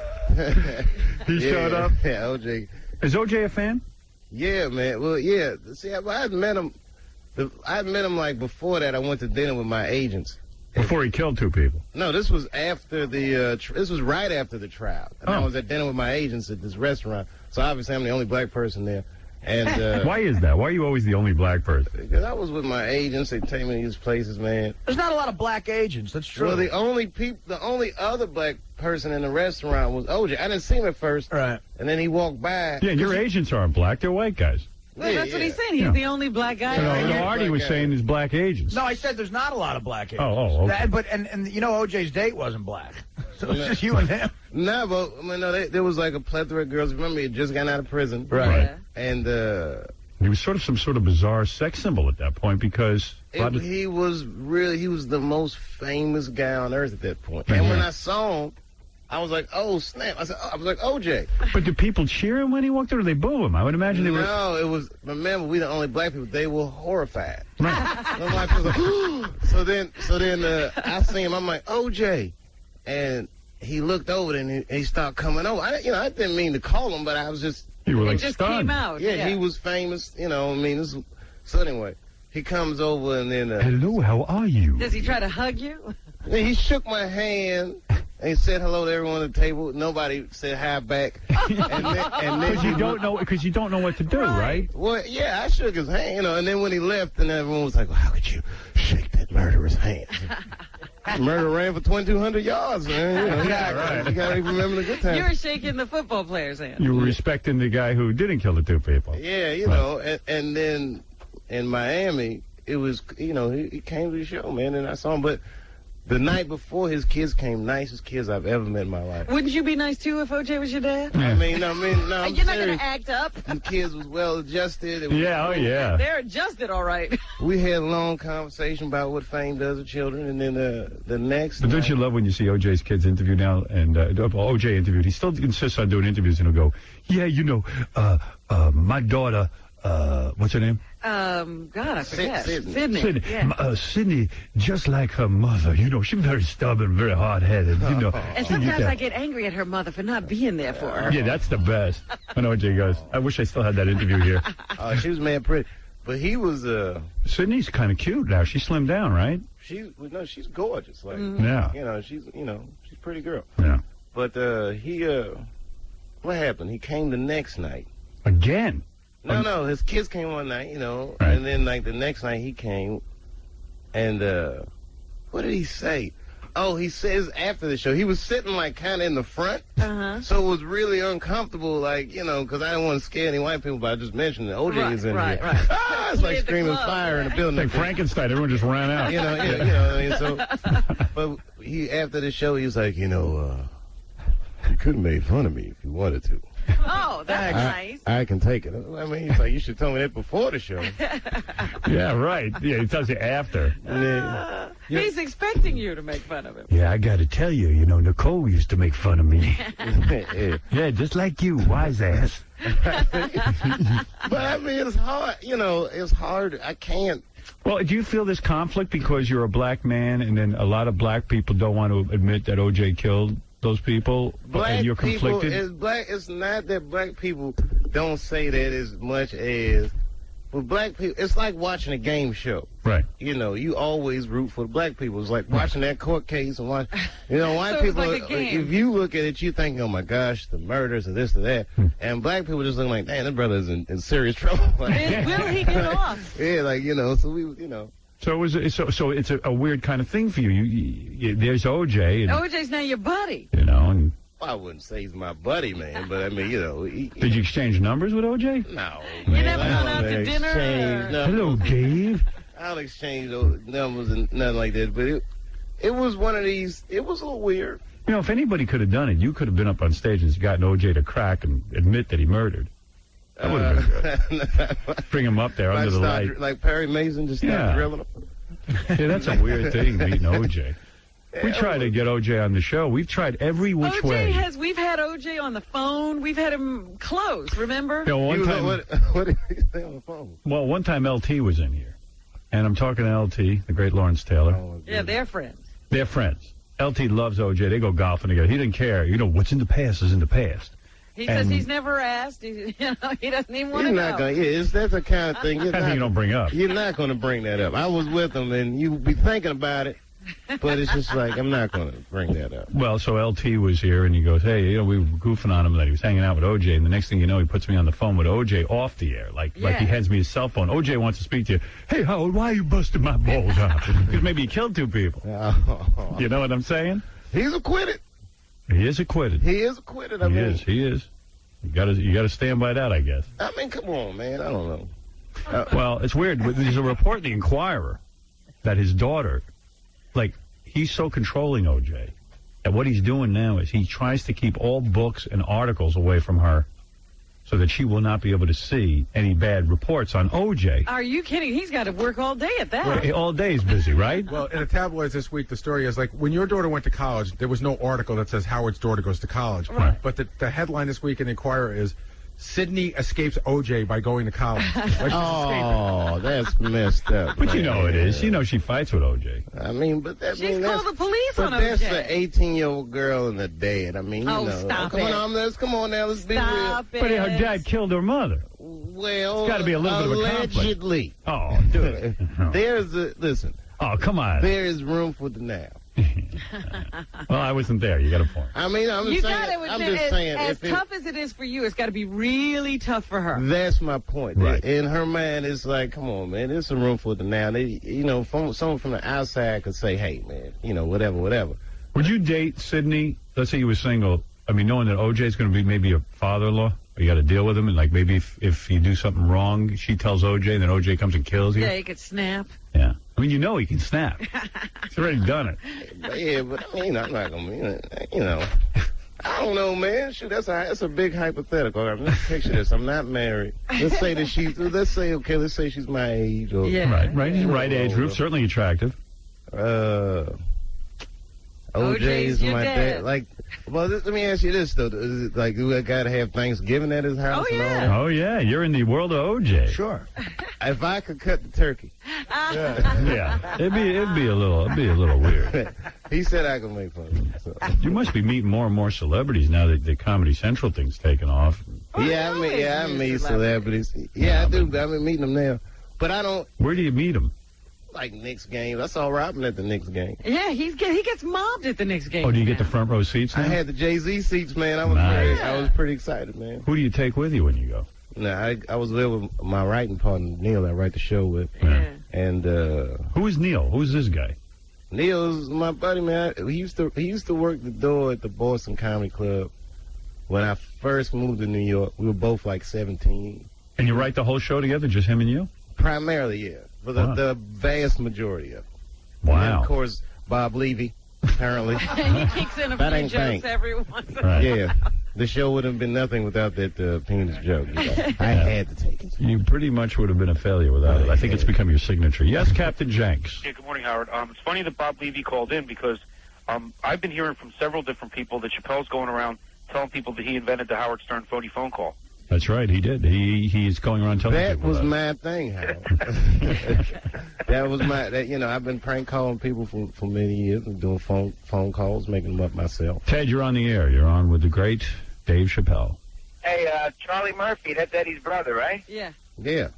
He showed up? Yeah, OJ. Is OJ a fan? Yeah, man. Well, yeah. See, I had met him. I had met him like before that. I went to dinner with my agents. Before he killed 2 people? No, this was after the. This was right after the trial. And I was at dinner with my agents at this restaurant. So obviously I'm the only black person there. And why is that? Why are you always the only black person? Because I was with my agents. They take me to these places, man. There's not a lot of black agents. That's true. Well, the only other black person in the restaurant was OJ. I didn't see him at first. Right. And then he walked by. Yeah, your agents aren't black. They're white guys. Well, that's what he's saying. He's the only black guy. Artie was saying there's black agents. No, I said there's not a lot of black agents. Oh, okay. And you know OJ's date wasn't black. So it's just you and him. No, but I mean, no, there was like a plethora of girls. Remember, he had just gotten out of prison. Right. Yeah. And he was sort of some sort of bizarre sex symbol at that point because he was the most famous guy on earth at that point. And when I saw him, I was like, oh, snap. I was like, OJ. But do people cheer him when he walked in, or they boo him? I would imagine they were. No, it was, remember, we the only black people. They were horrified. Right. So then I seen him. I'm like, OJ. And he looked over and he started coming over. I didn't mean to call him, but I was just. You were like it just stunned. came out. Yeah, he was famous. So anyway, he comes over and then. Hello, how are you? Does he try to hug you? He shook my hand. And he said hello to everyone at the table. Nobody said hi back. And then because you don't know what to do, right? Well, yeah, I shook his hand, and then when he left, and everyone was like, well, how could you shake that murderer's hand? Murder ran for 2,200 yards, man. Right. You gotta remember the good times. You were shaking the football player's hand. You were respecting the guy who didn't kill the 2 people. Yeah, and then in Miami, it was, he came to the show, man, and I saw him, but the night before, his kids came, nicest kids I've ever met in my life. Wouldn't you be nice, too, if OJ was your dad? No, I'm You're not going to act up. The kids was well-adjusted. Yeah. They're adjusted all right. We had a long conversation about what fame does to children, and then the next But don't you love when you see OJ's kids interview now, and OJ interviewed, he still insists on doing interviews, and he'll go, yeah, my daughter, what's her name? God, I forget. Sydney. Yeah. Sydney, just like her mother, she's very stubborn, very hard-headed, And sometimes I get angry at her mother for not being there for her. Yeah, that's the best. When OJ goes, I wish I still had that interview here. She was mad pretty. But he was, Sydney's kind of cute now. She slimmed down, right? She's gorgeous. Like, yeah. She's a pretty girl. Yeah. But, what happened? He came the next night. Again? No, his kids came one night, right. And then, like, the next night he came, and, what did he say? Oh, he says after the show, he was sitting, like, kind of in the front, so it was really uncomfortable, like, because I didn't want to scare any white people, but I just mentioned that OJ is in here. Right. It's like screaming fire in the building. Like Frankenstein, everyone just ran out. But after the show, he was like, you could have made fun of me if you wanted to. Oh, that's nice. I can take it. I mean, he's like, you should tell me that before the show. Yeah, right. Yeah, he tells you after. He's expecting you to make fun of him. Yeah, I got to tell you, Nicole used to make fun of me. Yeah, just like you, wise ass. But, I mean, it's hard. It's hard. I can't. Well, do you feel this conflict because you're a black man and then a lot of black people don't want to admit that O.J. killed those people, and you're conflicted? It's not that black people don't say that as much as, but black people, it's like watching a game show. Right. You always root for the black people. It's like watching that court case and white So people, like a game. if you look at it, you think, oh my gosh, the murders and this and that. And black people just look like, damn, that brother's in serious trouble. Will he get off? Yeah, so we, So it's a weird kind of thing for you. There's OJ. And, OJ's now your buddy. And I wouldn't say he's my buddy, man, but I mean, did you exchange numbers with OJ? No. You never gone out to dinner? Hello, Dave. I don't exchange those numbers and nothing like that, but it was one of these. It was a little weird. If anybody could have done it, you could have been up on stage and gotten OJ to crack and admit that he murdered. That would have been good. Bring him up there under the light. Like Perry Mason, just start drilling him. Yeah, that's a weird thing, meeting OJ. We tried to get OJ on the show. We've tried every which way. We've had OJ on the phone. We've had him close, remember? You know, one time, what did he say on the phone? Well, one time LT was in here. And I'm talking to LT, the great Lawrence Taylor. Yeah, they're friends. They're friends. LT loves OJ. They go golfing together. He didn't care. You know, what's in the past is in the past. He says he's never asked. He doesn't even want to know. That's the kind of thing. You don't bring up. You're not going to bring that up. I was with him, and you be thinking about it, but it's just like, I'm not going to bring that up. Well, so LT was here, and he goes, hey, you know, we were goofing on him that he was hanging out with OJ, and the next thing you know, he puts me on the phone with OJ off the air, like he hands me his cell phone. OJ wants to speak to you. Hey, Howard, why are you busting my balls out? Because maybe he killed 2 people. You know what I'm saying? He's acquitted. He is acquitted. He is acquitted. He is. You gotta stand by that, I guess. I mean, come on, man. I don't know. Well, it's weird. There's a report in the Inquirer that his daughter, like, he's so controlling OJ that what he's doing now is he tries to keep all books and articles away from her so that she will not be able to see any bad reports on OJ. Are you kidding? He's got to work all day at that. Well, all day he's busy, right? Well, in the tabloids this week, the story is like, when your daughter went to college, there was no article that says Howard's daughter goes to college. Right. But the headline this week in the Inquirer is, Sydney escapes OJ by going to college. Oh, that's messed up. But you know it is. You know she fights with OJ. I mean, but that She's called the police on OJ. But that's an 18-year-old girl and a dad. I mean, you know. Stop come it. Come on now, let's be Stop real. it. But her dad killed her mother. Well, it's got to be a little bit of a conflict. Allegedly. Oh, dude. Listen. Oh, come on. There is room for denial. Well, I wasn't there. You got a point. I mean, I'm just saying. As tough as it is for you, it's got to be really tough for her. That's my point. Right. In her mind, it's like, come on, man, there's some room for denial. Someone from the outside could say, hey, man, whatever. Would you date Sydney? Let's say you were single. I mean, knowing that OJ is going to be maybe a father-in-law, or you got to deal with him, and like maybe if you do something wrong, she tells OJ, and then OJ comes and kills you. Yeah, he could snap. Yeah. I mean, he can snap. He's already done it. Yeah, but I'm not going to, I don't know, man. Shoot, that's a big hypothetical. I mean, let's picture this. I'm not married. Let's say she's my age. Or, Right age group, certainly attractive. OJ's my dad. Like, well, let me ask you this though: is it like we got to have Thanksgiving at his house? Oh yeah, you're in the world of OJ. Sure. If I could cut the turkey, yeah, it'd be a little weird. He said I could make fun of him. So. You must be meeting more and more celebrities now that the Comedy Central thing's taken off. I meet celebrities. Yeah, I do. I've been meeting them now, but I don't. Where do you meet them? Like Knicks game. I saw Robin at the Knicks game. Yeah, he gets mobbed at the Knicks game. Oh, do you get the front row seats now? I had the Jay-Z seats, man. I was pretty excited, man. Who do you take with you when you go? No, I was there with my writing partner, Neil. I write the show with. Yeah. And who is Neil? Who's this guy? Neil's my buddy, man. He used to work the door at the Boston Comedy Club when I first moved to New York. We were both like 17. And you write the whole show together, just him and you? Primarily, yeah. For the vast majority of it. Wow. And then, of course, Bob Levy, apparently. He kicks in a few jokes every once in a while. Yeah. The show would have been nothing without that penis joke. I had to take it. You pretty much would have been a failure without it. I think it's become your signature. Yes, Captain Jenks. Yeah, good morning, Howard. It's funny that Bob Levy called in because I've been hearing from several different people that Chappelle's going around telling people that he invented the Howard Stern phony phone call. That's right, he did. He's going around telling people that. That was my thing, Howard. That was I've been prank calling people for many years and doing phone calls, making them up myself. Ted, you're on the air. You're on with the great Dave Chappelle. Hey, Charlie Murphy, that's Eddie's brother, right? Yeah. Yeah.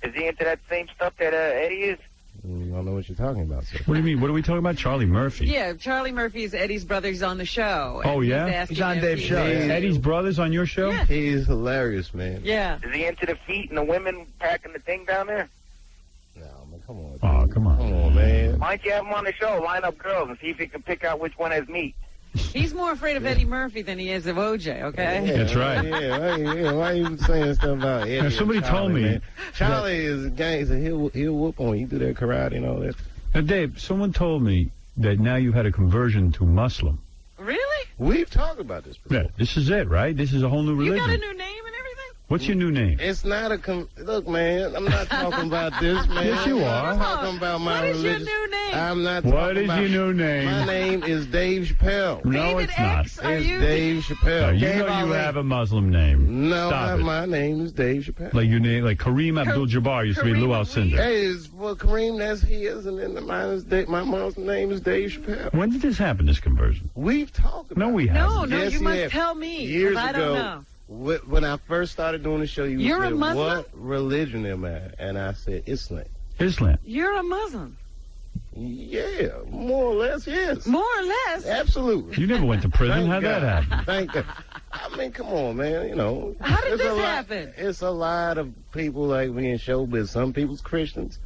Is he into that same stuff that Eddie is? I don't know what you're talking about, sir. What do you mean? What are we talking about? Charlie Murphy? Yeah, Charlie Murphy is Eddie's brother. He's on the show. Oh, yeah? He's on Dave's show. Eddie's brother's on your show? Yeah. He's hilarious, man. Yeah. Is he into the feet and the women packing the thing down there? No, man, come on. Oh, come on. Come on, man. Why don't you have him on the show, line up girls, and see if he can pick out which one has meat? He's more afraid of Eddie Murphy than he is of OJ, okay? Yeah, that's right. Yeah, why are you saying stuff about Eddie? Now, somebody told me. Man? Charlie is a gangster. He'll whoop on you. Do that karate and all that. Now, Dave, someone told me that now you had a conversion to Muslim. Really? We've talked about this before. Yeah, this is it, right? This is a whole new religion. You got a new name and everything? What's your new name? It's not look, man. I'm not talking about this, man. Yes, you are. I'm talking about my religion. What is your new name? I'm not. What is your new name? My name is Dave Chappelle. No, it's not. It's Dave Chappelle. You know you have a Muslim name. No, Stop it. my name is Dave Chappelle. Like your name, like Kareem Abdul-Jabbar used to be Lou Alcindor. Hey, well, Kareem, that's his, and then mine is my mom's name is Dave Chappelle. When did this happen? This conversion? We've talked about. No, we haven't. No, Yes, you we must have. tell me. 'cause Years I ago, don't know. when I first started doing the show, You're a said, Muslim? what religion am I? And I said, Islam. Islam. You're a Muslim. Yeah, more or less, yes. More or less? Absolutely. You never went to prison. How'd that happen? Thank God. I mean, come on, man. You know. How did it's this a lot- happen? It's a lot of people like me in showbiz. Some people's Christians.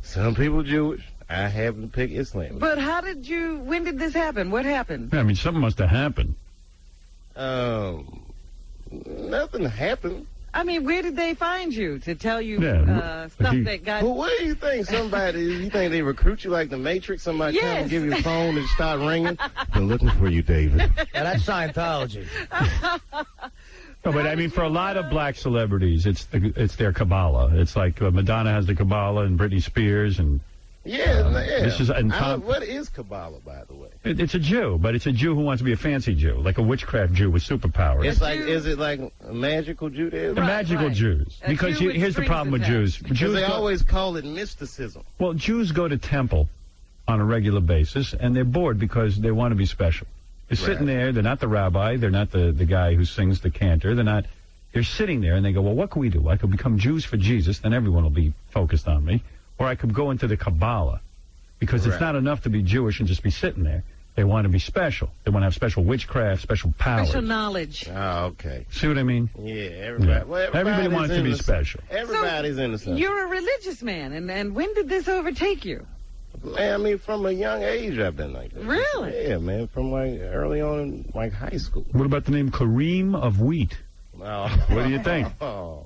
Some people Jewish. I happen to pick Islam. But when did this happen? What happened? I mean, something must have happened. Nothing happened. I mean, where did they find you to tell you Yeah, stuff that got... Well, what do you think? You think they recruit you like the Matrix? Somebody come and give you a phone and start ringing? Been looking for you, David. Yeah, that's Scientology. No, but I mean, for a lot of black celebrities, it's their Kabbalah. It's like Madonna has the Kabbalah and Britney Spears and... Yeah. This is what is Kabbalah, by the way? It's a Jew, but it's a Jew who wants to be a fancy Jew, like a witchcraft Jew with superpowers. It's like, is it like a magical Judaism? The magical Jews. Because here's the problem with Jews. Because they always call it mysticism. Well, Jews go to temple on a regular basis, and they're bored because they want to be special. They're sitting there. They're not the rabbi. They're not the guy who sings the cantor. They're sitting there, and they go, well, what can we do? I could become Jews for Jesus, then everyone will be focused on me. Or I could go into the Kabbalah, because it's not enough to be Jewish and just be sitting there. They want to be special. They want to have special witchcraft, special powers. Special knowledge. Oh, okay. See what I mean? Yeah, everybody. Yeah. Well, Everybody wants to be special. Everybody's in the sun. You're a religious man, and when did this overtake you? Man, I mean, from a young age, I've been like that. Really? Yeah, man, from like early on in like high school. What about the name Kareem of Wheat? Oh. What do you think? Oh.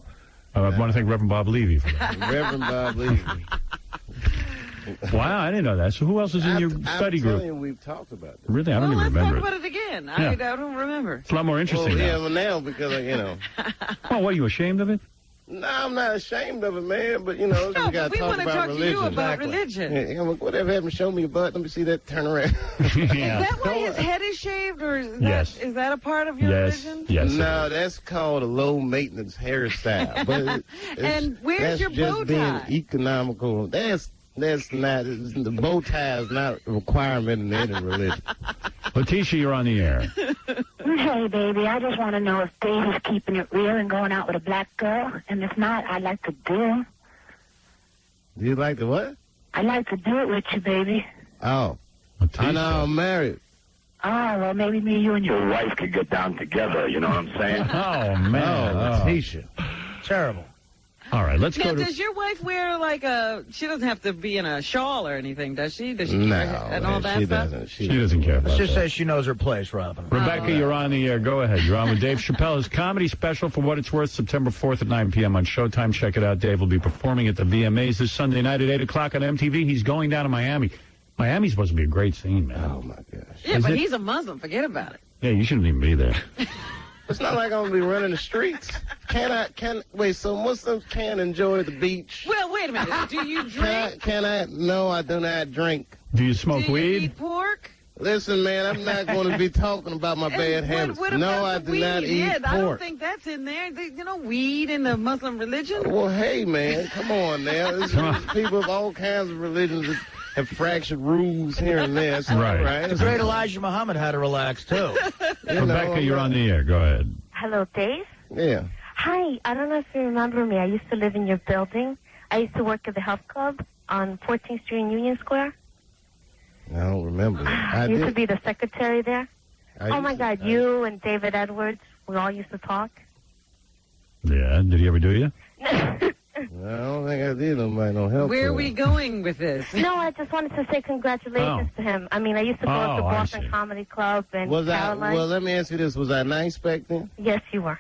I want to thank Reverend Bob Levy for that. Reverend Bob Levy. Wow, I didn't know that. So who else is in your study group? I'm telling you, we've talked about this. Really? I don't even Let's remember talk it. about it again. Yeah. I don't remember. It's a lot more interesting Yeah, now. well, now because, you know. Oh, what, are you ashamed of it? No, I'm not ashamed of it, man, but, you know, we got to we talk want to about talk religion. to you about religion. Yeah, whatever happened, show me your butt. Let me see that. Turn around. Is that why his head is shaved, or is that a part of your religion? Yes. No, that's called a low-maintenance hairstyle. But And where's that's your bow just being tie? economical. That's not, the bow tie is not a requirement in any religion. Letitia, you're on the air. Hey, baby, I just want to know if Dave is keeping it real and going out with a black girl. And if not, I'd like to do him. Do you like the what? I'd like to do it with you, baby. Oh. I know, I'm married. Oh, well, maybe me, you, and your wife could get down together, you know what I'm saying? Oh, man. Oh, Letitia. Terrible. All right, let's Now, go to... does your wife wear like she doesn't have to be in a shawl or anything, does she? Does she No, and all that she stuff? doesn't. She doesn't care about Let's just that. say she knows her place, Robin. Rebecca, you're on the air. Go ahead. You're on with Dave Chappelle. His comedy special, For What It's Worth, September 4th at 9 p.m. on Showtime. Check it out. Dave will be performing at the VMAs this Sunday night at 8 o'clock on MTV. He's going down to Miami. Miami's supposed to be a great scene, man. Oh, my gosh. Yeah, Is but it? he's a Muslim. Forget about it. Yeah, you shouldn't even be there. It's not like I'm going to be running the streets. Wait, so Muslims can enjoy the beach? Well, wait a minute. Do you drink? No, I do not drink. Do you smoke Do you weed? eat pork? Listen, man, I'm not going to be talking about my bad habits. What No, about I the do weed? not eat Yeah, I don't pork. think that's in there. Weed in the Muslim religion? Well, hey, man, come on now. There's people of all kinds of religions that have fractured rules here and there. It's Right. all right. The great Elijah Muhammad had to relax, too. Rebecca, you're on the air. Go ahead. Hello, Dave? Yeah. Hi, I don't know if you remember me. I used to live in your building. I used to work at the health club on 14th Street in Union Square. I don't remember that. I used to did. be the secretary there. I Oh, my used to- God, you and David Edwards, we all used to talk. Yeah, did he ever do you? I don't think I did. Nobody no help. Where are for we him. going with this? No, I just wanted to say congratulations to him. I mean, I used to go up to Oh, I Boston see. Comedy Club and Was I? Caroline. Well, let me ask you this: was I nice back then? Yes, you were.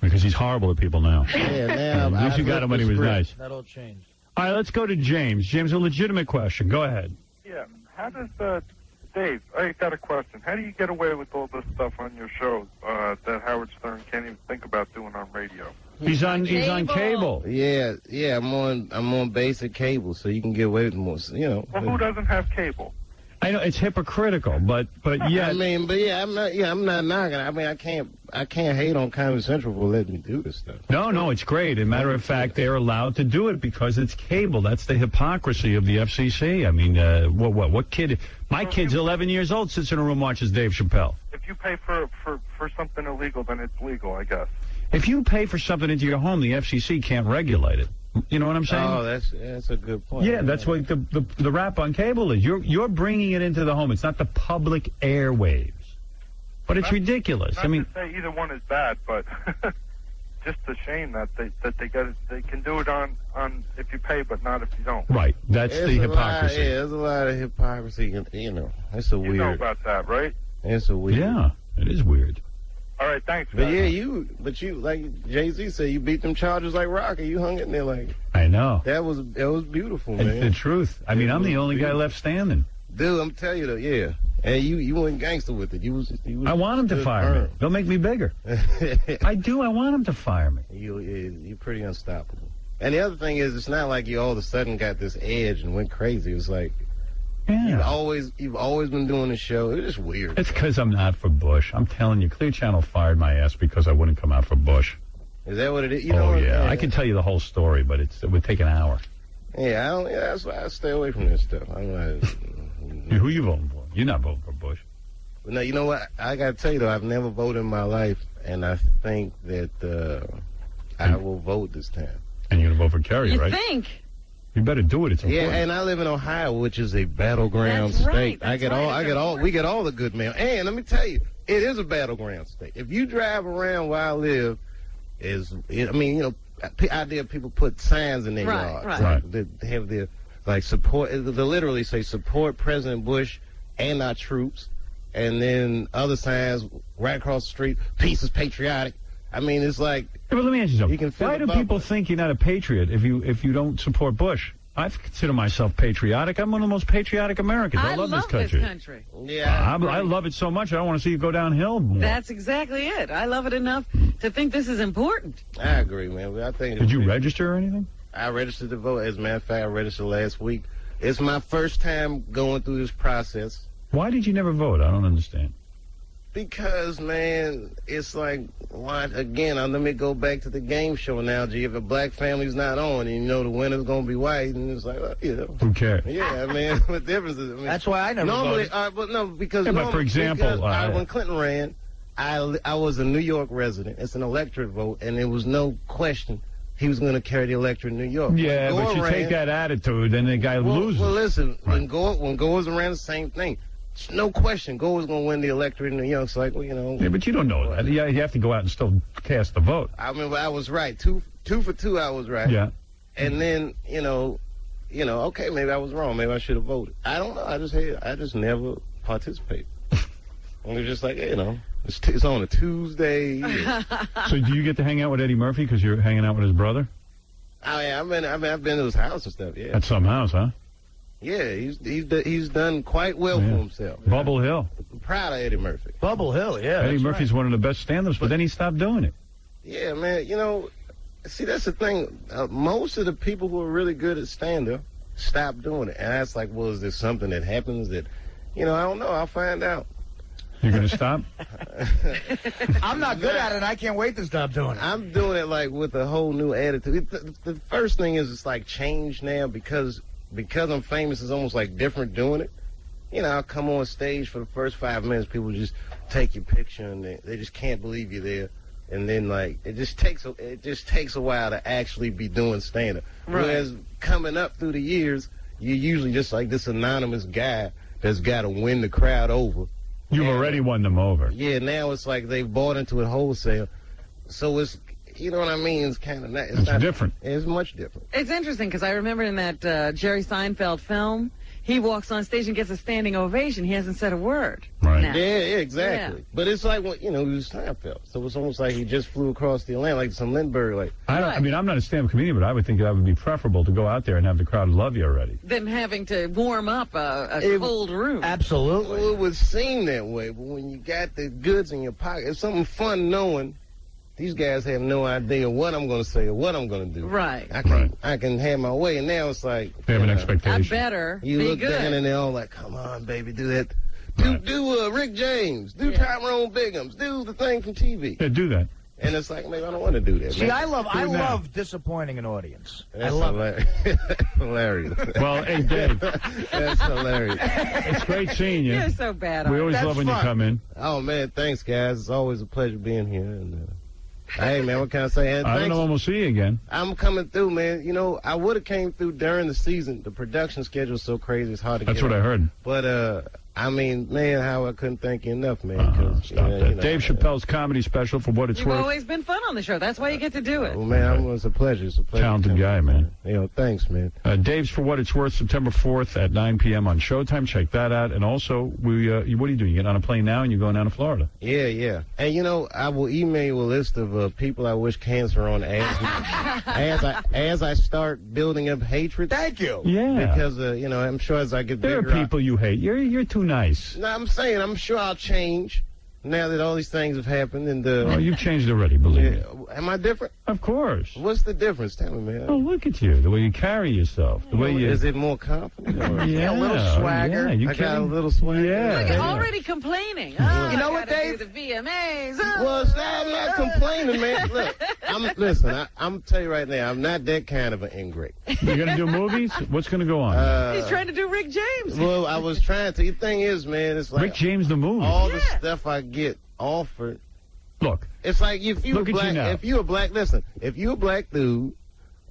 Because he's horrible to people now. Yeah, now At least you got him when he was nice. That all changed. All right, let's go to James. James, a legitimate question. Go ahead. Yeah. How does Dave, I got a question. How do you get away with all this stuff on your shows that Howard Stern can't even think about doing on radio? He's on cable. Yeah, I'm on basic cable, so you can get away with more. Well, who doesn't have cable? I know it's hypocritical, but yeah. I mean, but yeah, I'm not knocking. I mean, I can't hate on Comedy Central for letting me do this stuff. No, it's great. As a matter of fact, they're allowed to do it because it's cable. That's the hypocrisy of the FCC. I mean, what kid? My kid's 11 years old, sits in a room, watches Dave Chappelle. If you pay for something illegal, then it's legal, I guess. If you pay for something into your home, the FCC can't regulate it. You know what I'm saying? Oh, that's a good point. Yeah, that's what the rap on cable is. You're bringing it into the home. It's not the public airwaves. But it's ridiculous. Not to say either one is bad, but just a shame that they can do it on if you pay, but not if you don't. Right. That's the hypocrisy. There's a lot of hypocrisy. You know, it's a weird. You know about that, right? It's a weird. Yeah, it is weird. All right, thanks. But yeah, you like Jay-Z said, you beat them Chargers like Rocky. You hung in there like. I know. That was beautiful, It's man. the truth. I mean, I'm the only guy left standing. Dude, I'm telling you though, yeah. And you went gangster with it. You was I want him to fire me. They'll make me bigger. I do. I want him to fire me. You're pretty unstoppable. And the other thing is, it's not like you all of a sudden got this edge and went crazy. It's like. Yeah. You've always been doing the show. It's just weird. It's because I'm not for Bush. I'm telling you, Clear Channel fired my ass because I wouldn't come out for Bush. Is that what it is? Yeah. I can tell you the whole story, but it would take an hour. Yeah, that's why I stay away from this stuff. I'm like, Who you voting for? You're not voting for Bush. No, you know what? I got to tell you, though, I've never voted in my life, and I think that I will vote this time. And you're going to vote for Kerry, right? You think? You better do it. It's important. Yeah, and I live in Ohio, which is a battleground state. We get all the good mail. And let me tell you, it is a battleground state. If you drive around where I live, idea people put signs in their yards. Right. They have their support. They literally say support President Bush and our troops, and then other signs right across the street. Peace is patriotic. I mean, it's like. Yeah, but let me ask you something. Why do people think you're not a patriot if you don't support Bush? I consider myself patriotic. I'm one of the most patriotic Americans. I love this country. Yeah, I love it so much. I don't want to see you go downhill more. That's exactly it. I love it enough to think this is important. I agree, man. I think. Did you register or anything? I registered to vote. As a matter of fact, I registered last week. It's my first time going through this process. Why did you never vote? I don't understand. Because, man, it's like, again, let me go back to the game show analogy. If a black family's not on, and you know the winner's going to be white, and it's like, Who cares? Yeah, I mean, what difference is it? I mean, that's why I never voted. But for example, when Clinton ran, I was a New York resident. It's an electorate vote, and there was no question he was going to carry the electorate in New York. Yeah, but you take that attitude, and the guy loses. Well, listen, when Gore was around, the same thing. No question, Gore was going to win the electorate in New York. It's like, well, Yeah, but you don't know that. Yeah, you have to go out and still cast the vote. I mean, I was right. Two for two, I was right. Yeah. And then, okay, maybe I was wrong. Maybe I should have voted. I don't know. I just never participated. And it was just like, it's on a Tuesday. So do you get to hang out with Eddie Murphy because you're hanging out with his brother? I've been to his house and stuff, yeah. At some house, huh? Yeah, he's done quite well for himself. Bubble Hill. I'm proud of Eddie Murphy. Bubble Hill, yeah. Eddie Murphy's one of the best stand-ups, but then he stopped doing it. Yeah, man, see, that's the thing. Most of the people who are really good at stand-up stop doing it. And that's like, well, is there something that happens that, I don't know. I'll find out. You're going to stop? I'm not good at it. I can't wait to stop doing it. I'm doing it, like, with a whole new attitude. The first thing is it's, like, changed now because I'm famous, it's almost like different doing it. I'll come on stage for the first 5 minutes, people just take your picture and they just can't believe you're there. And then like it just takes a while to actually be doing stand-up. Right. Whereas coming up through the years, you're usually just like this anonymous guy that's got to win the crowd over. You've already won them over. Yeah, now it's like they've bought into it wholesale. So it's, you know what I mean? It's kind of it's not different. It's much different. It's interesting because I remember in that Jerry Seinfeld film, he walks on stage and gets a standing ovation. He hasn't said a word. Right. Now. Yeah, exactly. Yeah. But it's like, he was Seinfeld. So it's almost like he just flew across the Atlantic, like some Lindbergh. Like, I mean, I'm not a stand-up comedian, but I would think that would be preferable to go out there and have the crowd love you already. Than having to warm up a cold room. Absolutely. Well, it would seem that way, but when you got the goods in your pocket, it's something fun knowing these guys have no idea what I'm going to say or what I'm going to do. Right. I can have my way, and now it's like They have an expectation. I better you be look good. down and they're all like, "Come on, baby, do that. Do Rick James. Do Tyrone Biggums. Do the thing from TV." Yeah, do that. And it's like, maybe I don't want to do that. See, man. I love disappointing an audience. That's I love hilarious. Hilarious. Well, hey, Dave. That's hilarious. It's great seeing you. You're so bad. We always love when you come in. Oh, man, thanks, guys. It's always a pleasure being here. And hey, man, what can I say? And I don't know when we'll see you again. I'm coming through, man. I would have came through during the season. The production schedule is so crazy, it's hard to get That's what I heard. But, I mean, man, how I couldn't thank you enough, man. Stop that. Dave Chappelle's comedy special, For What It's You've Worth. always been fun on the show. That's why you get to do it. Well, man, it's a pleasure. It's a pleasure. Talented guy, man. Thanks, man. Dave's For What It's Worth, September 4th at 9 p.m. on Showtime. Check that out. And also, what are you doing? You get on a plane now and you're going down to Florida. Yeah. And, I will email you a list of people I wish cancer on as I start building up hatred. Thank you. Yeah. Because, I'm sure as I get There bigger... are people you hate. You're too nice. No, I'm saying I'm sure I'll change now that all these things have happened. And Oh, you've changed already, believe me. Am I different? Of course. What's the difference? Tell me, man. Oh, look at you. The way you carry yourself. The way you... Is it more confident? Or Yeah, a little swagger. Yeah, you I got a kidding? little swagger. Yeah. Look, yeah. already complaining. You know I what, gotta Dave? do the VMAs. Well, I'm not complaining, man. Look, I'm tell you right now, I'm not that kind of an ingrate. You're going to do movies? What's going to go on? He's trying to do Rick James. Well, I was trying to. The thing is, man, it's like Rick James the movie. all the stuff I get offered. Look. It's like if Look at you now. if you're a black dude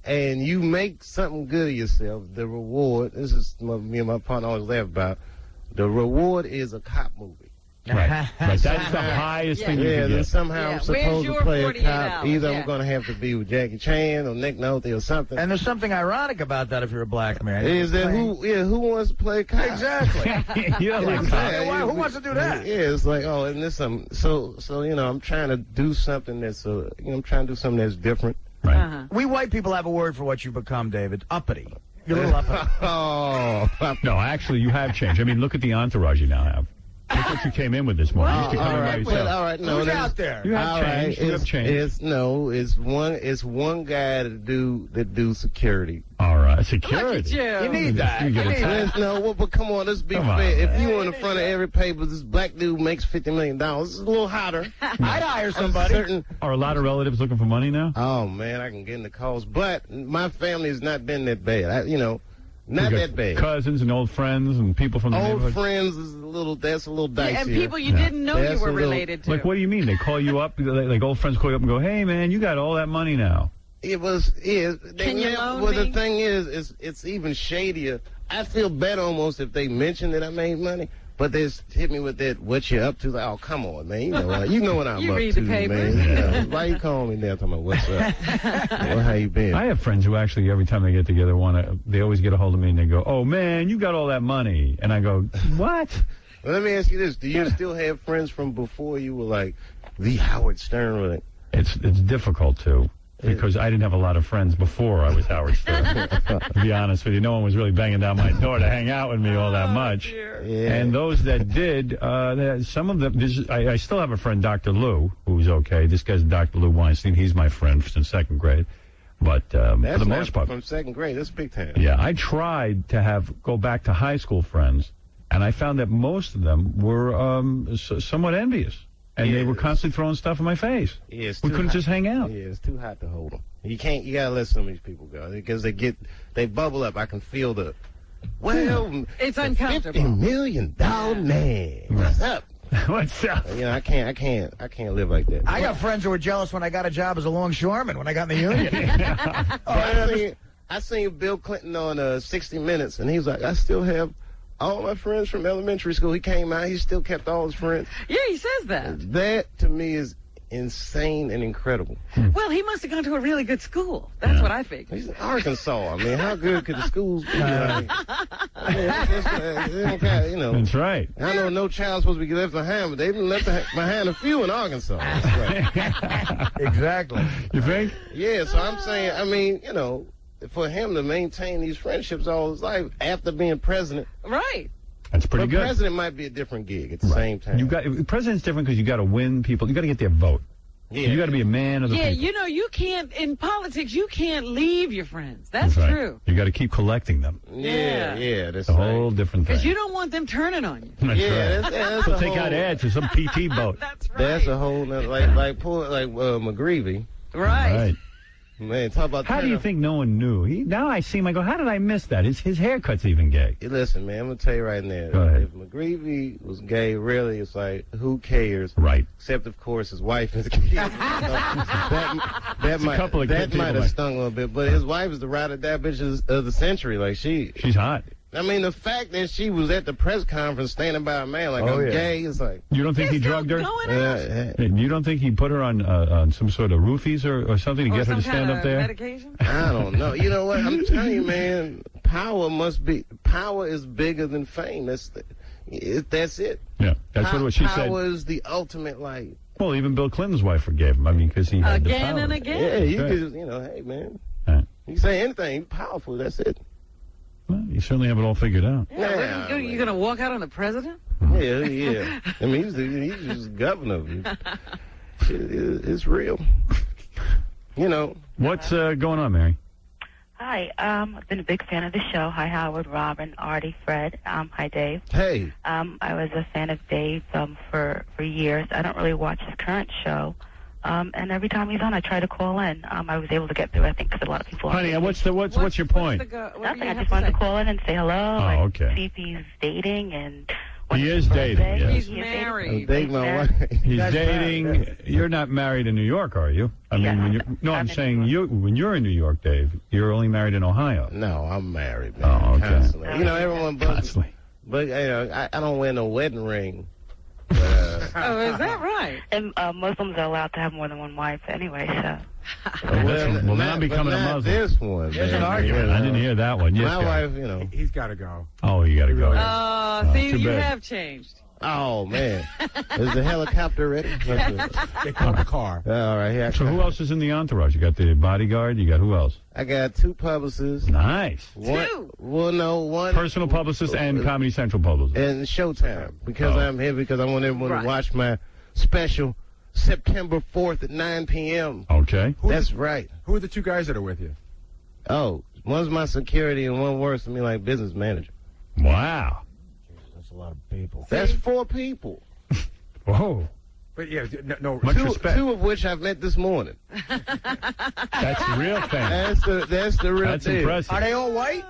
and you make something good of yourself, the reward, this is me and my partner always laugh about, the reward is a cop movie. Right. That's the highest thing you can then get. somehow I'm supposed to play a cop. hours? Either Yeah. I'm going to have to be with Jackie Chan or Nick Nolte or something. And there's something ironic about that if you're a black man. Is that who wants to play a cop? Exactly. You don't like Exactly. Who wants to do that? Yeah, it's like, and this so I'm trying to do something that's I'm trying to do something that's different. Right. We white people have a word for what you become, David. Uppity. You're a little uppity. No, actually, you have changed. I mean, look at the entourage you now have. Look what you came in with this morning. You used to come in by yourself. All right, no, Who's out there? You have changed. You have changed. It's one guy that do security. All right, security. Look at you. You need that. You get You a need tax. No, but come on, let's be Come on, fair. man. If you in the front of every paper, this black dude makes $50 million. It's a little hotter. I'd hire somebody. Are a lot of relatives looking for money now? Oh man, I can get in the calls, but my family has not been that bad. Not You got that bad. Cousins and old friends and people from the Old neighborhood. friends is that's a little dicey. And people you didn't know That's you were a little- related to. Like, what do you mean? They call you up, like old friends call you up and go, "Hey, man, you got all that money now." Can you loan Well, me? the thing is, it's even shadier. I feel better almost if they mention that I made money, but they just hit me with that, what you up to? Like, oh, come on, man. You know what I'm You up read to, the papers. man. Why you calling me now talking about what's up? Well, how you been? I have friends who actually, every time they get together, they always get a hold of me and they go, "Oh, man, you got all that money." And I go, "What?" Well, let me ask you this. Do you still have friends from before you were like the Howard Stern? Or like, It's difficult to. Because I didn't have a lot of friends before I was Howard Stern. To be honest with you, no one was really banging down my door to hang out with me all that much. yeah. And those that did, some of them, I still have a friend, Dr. Lou, who's okay. This guy's Dr. Lou Weinstein. He's my friend since second grade. But for That's the not most part. from second grade. That's big time. Yeah, I tried to go back to high school friends, and I found that most of them were somewhat envious. And they were constantly throwing stuff in my face. Yeah, we couldn't just hang out. Yeah, it's too hot to hold them. You gotta let some of these people go because they bubble up. I can feel it's uncomfortable. $50 million man. What's up? What's up? I can't live like that. I got friends who were jealous when I got a job as a longshoreman when I got in the union. I seen Bill Clinton on 60 Minutes, and he was like, I still have all my friends from elementary school. He came out, he still kept all his friends. Yeah, he says that. That, to me, is insane and incredible. Well, he must have gone to a really good school. That's what I figured. He's in Arkansas. I mean, how good could the schools be? Like, I mean, they don't care, you know. That's right. I know no child's supposed to be left behind, but they've been left behind a few in Arkansas. Exactly. You think? Yeah, so I'm saying, I mean, you know, for him to maintain these friendships all his life after being president. Right. That's pretty but good. President might be a different gig at the same time. President's different because you got to win people. You got to get their vote. Yeah. You got to be a man of the people. You know, you can't, in politics, you can't leave your friends. That's right. true. You got to keep collecting them. Yeah, that's a whole different thing. Because you don't want them turning on you. That's right. That's So a take out ads for some PT vote. That's right. That's a whole nother, like McGreevy. Right. Man, talk about How do you think no one knew? Now I see him, I go, how did I miss that? His haircut's even gay. Listen, man, I'm going to tell you right now. Go ahead. If McGreevy was gay, really, it's like, who cares? Right. Except, of course, his wife is gay. that might have stung a little bit. But his wife is the ride-or-die bitch of the century. Like, she's hot. I mean, the fact that she was at the press conference standing by a man like, I'm gay, it's like... You don't think he drugged her? You don't think he put her on some sort of roofies or something to get her to stand up there? Medication? I don't know. You know what? I'm telling you, man, power is bigger than fame. That's it. Yeah, that's what she said. Power is the ultimate, like... Well, even Bill Clinton's wife forgave him. I mean, because he had the power. Again and again. Yeah, you Right. could, you know, hey, man. Right. You can say anything. You're powerful. That's it. Well, you certainly have it all figured out. Yeah, you going to walk out on the president? Yeah. I mean, he's just governor. It's real. You know. What's going on, Mary? Hi, I've been a big fan of the show. Hi, Howard, Robin, Artie, Fred. Hi, Dave. Hey. I was a fan of Dave for years. I don't really watch his current show. And every time he's on, I try to call in. I was able to get through, I think, because a lot of people... Honey, what's your point? Nothing. I just wanted to call in and say hello. Oh, okay. See if he's dating and... He is dating, yes. He's married. Dating my wife. He's dating. You're not married in New York, are you? I mean, when you're... No, I'm saying when you're in New York, Dave, you're only married in Ohio. No, I'm married, man. Oh, okay. Constantly. You know, everyone... Constantly. But, you know, I don't wear no wedding ring. Oh, is that right? And Muslims are allowed to have more than one wife anyway, so... Well, then I'm becoming a Muslim. This one, There's man. an argument. I didn't hear that one. Yes, My guy. wife, you know. He's got to go. Oh, you got to go. See, too you bad. have changed. Oh, man. Is the helicopter ready? They called the car. All right, here I So come. who else is in the entourage? You got the bodyguard. You got who else? I got 2 publicists. Nice. Two? Well, no, one. Personal publicist and Comedy Central publicist. And Showtime. Because I'm here because I want everyone Right. to watch my special September 4th at 9 p.m. Okay. That's right. Who are the 2 guys that are with you? Oh, one's my security and one works for me like business manager. Wow. That's a lot of people. That's 4 people. Whoa. But yeah, no. Much respect. 2 of which I've met this morning. That's real fame. That's the real That's deal. impressive. Are they all white?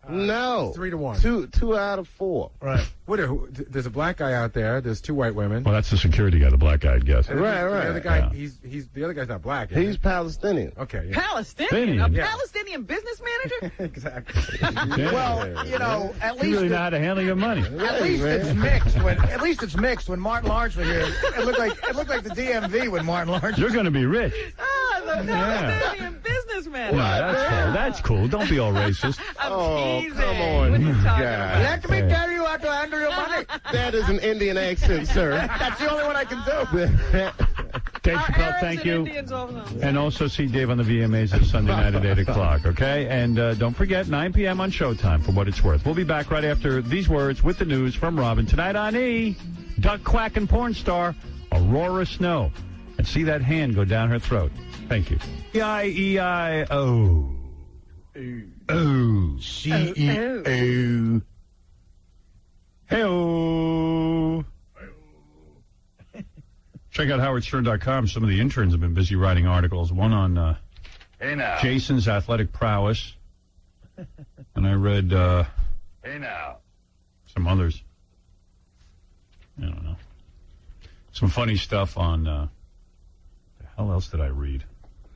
No. 3-1. 2 out of 4. Right. There's a black guy out there. There's 2 white women. Well, that's the security guy, the black guy, I guess. And Right. The other guy, Yeah. the other guy's not black. is He's he? Palestinian. Okay. Yeah. Palestinian? A Yeah. Palestinian business manager? Exactly. Yeah. Well, you know, at You least really know how to handle your money. at least it's mixed. When Martin Lawrence was here, it looked like the DMV when Martin Lawrence. You're going to be rich. The Palestinian business manager. No, that's cool. Don't be all racist. I'm teasing. come on, What are you talking guy. about? Let me tell you how to handle your money. That is an Indian accent, sir. That's the only one I can do. Dave Our Chappelle, Arabs thank and you. Indians also. And also see Dave on the VMAs this Sunday night at 8 o'clock, okay? And don't forget, 9 p.m. on Showtime for what it's worth. We'll be back right after these words with the news from Robin. Tonight on E, duck quacking porn star Aurora Snow. And see that hand go down her throat. Thank you. E-I-E-I-O. O. CEO. Hey-o. Check out howardstern.com. Some of the interns have been busy writing articles. One on Hey now. Jason's athletic prowess. And I read Hey now. some others. I don't know. Some funny stuff on... the hell else did I read?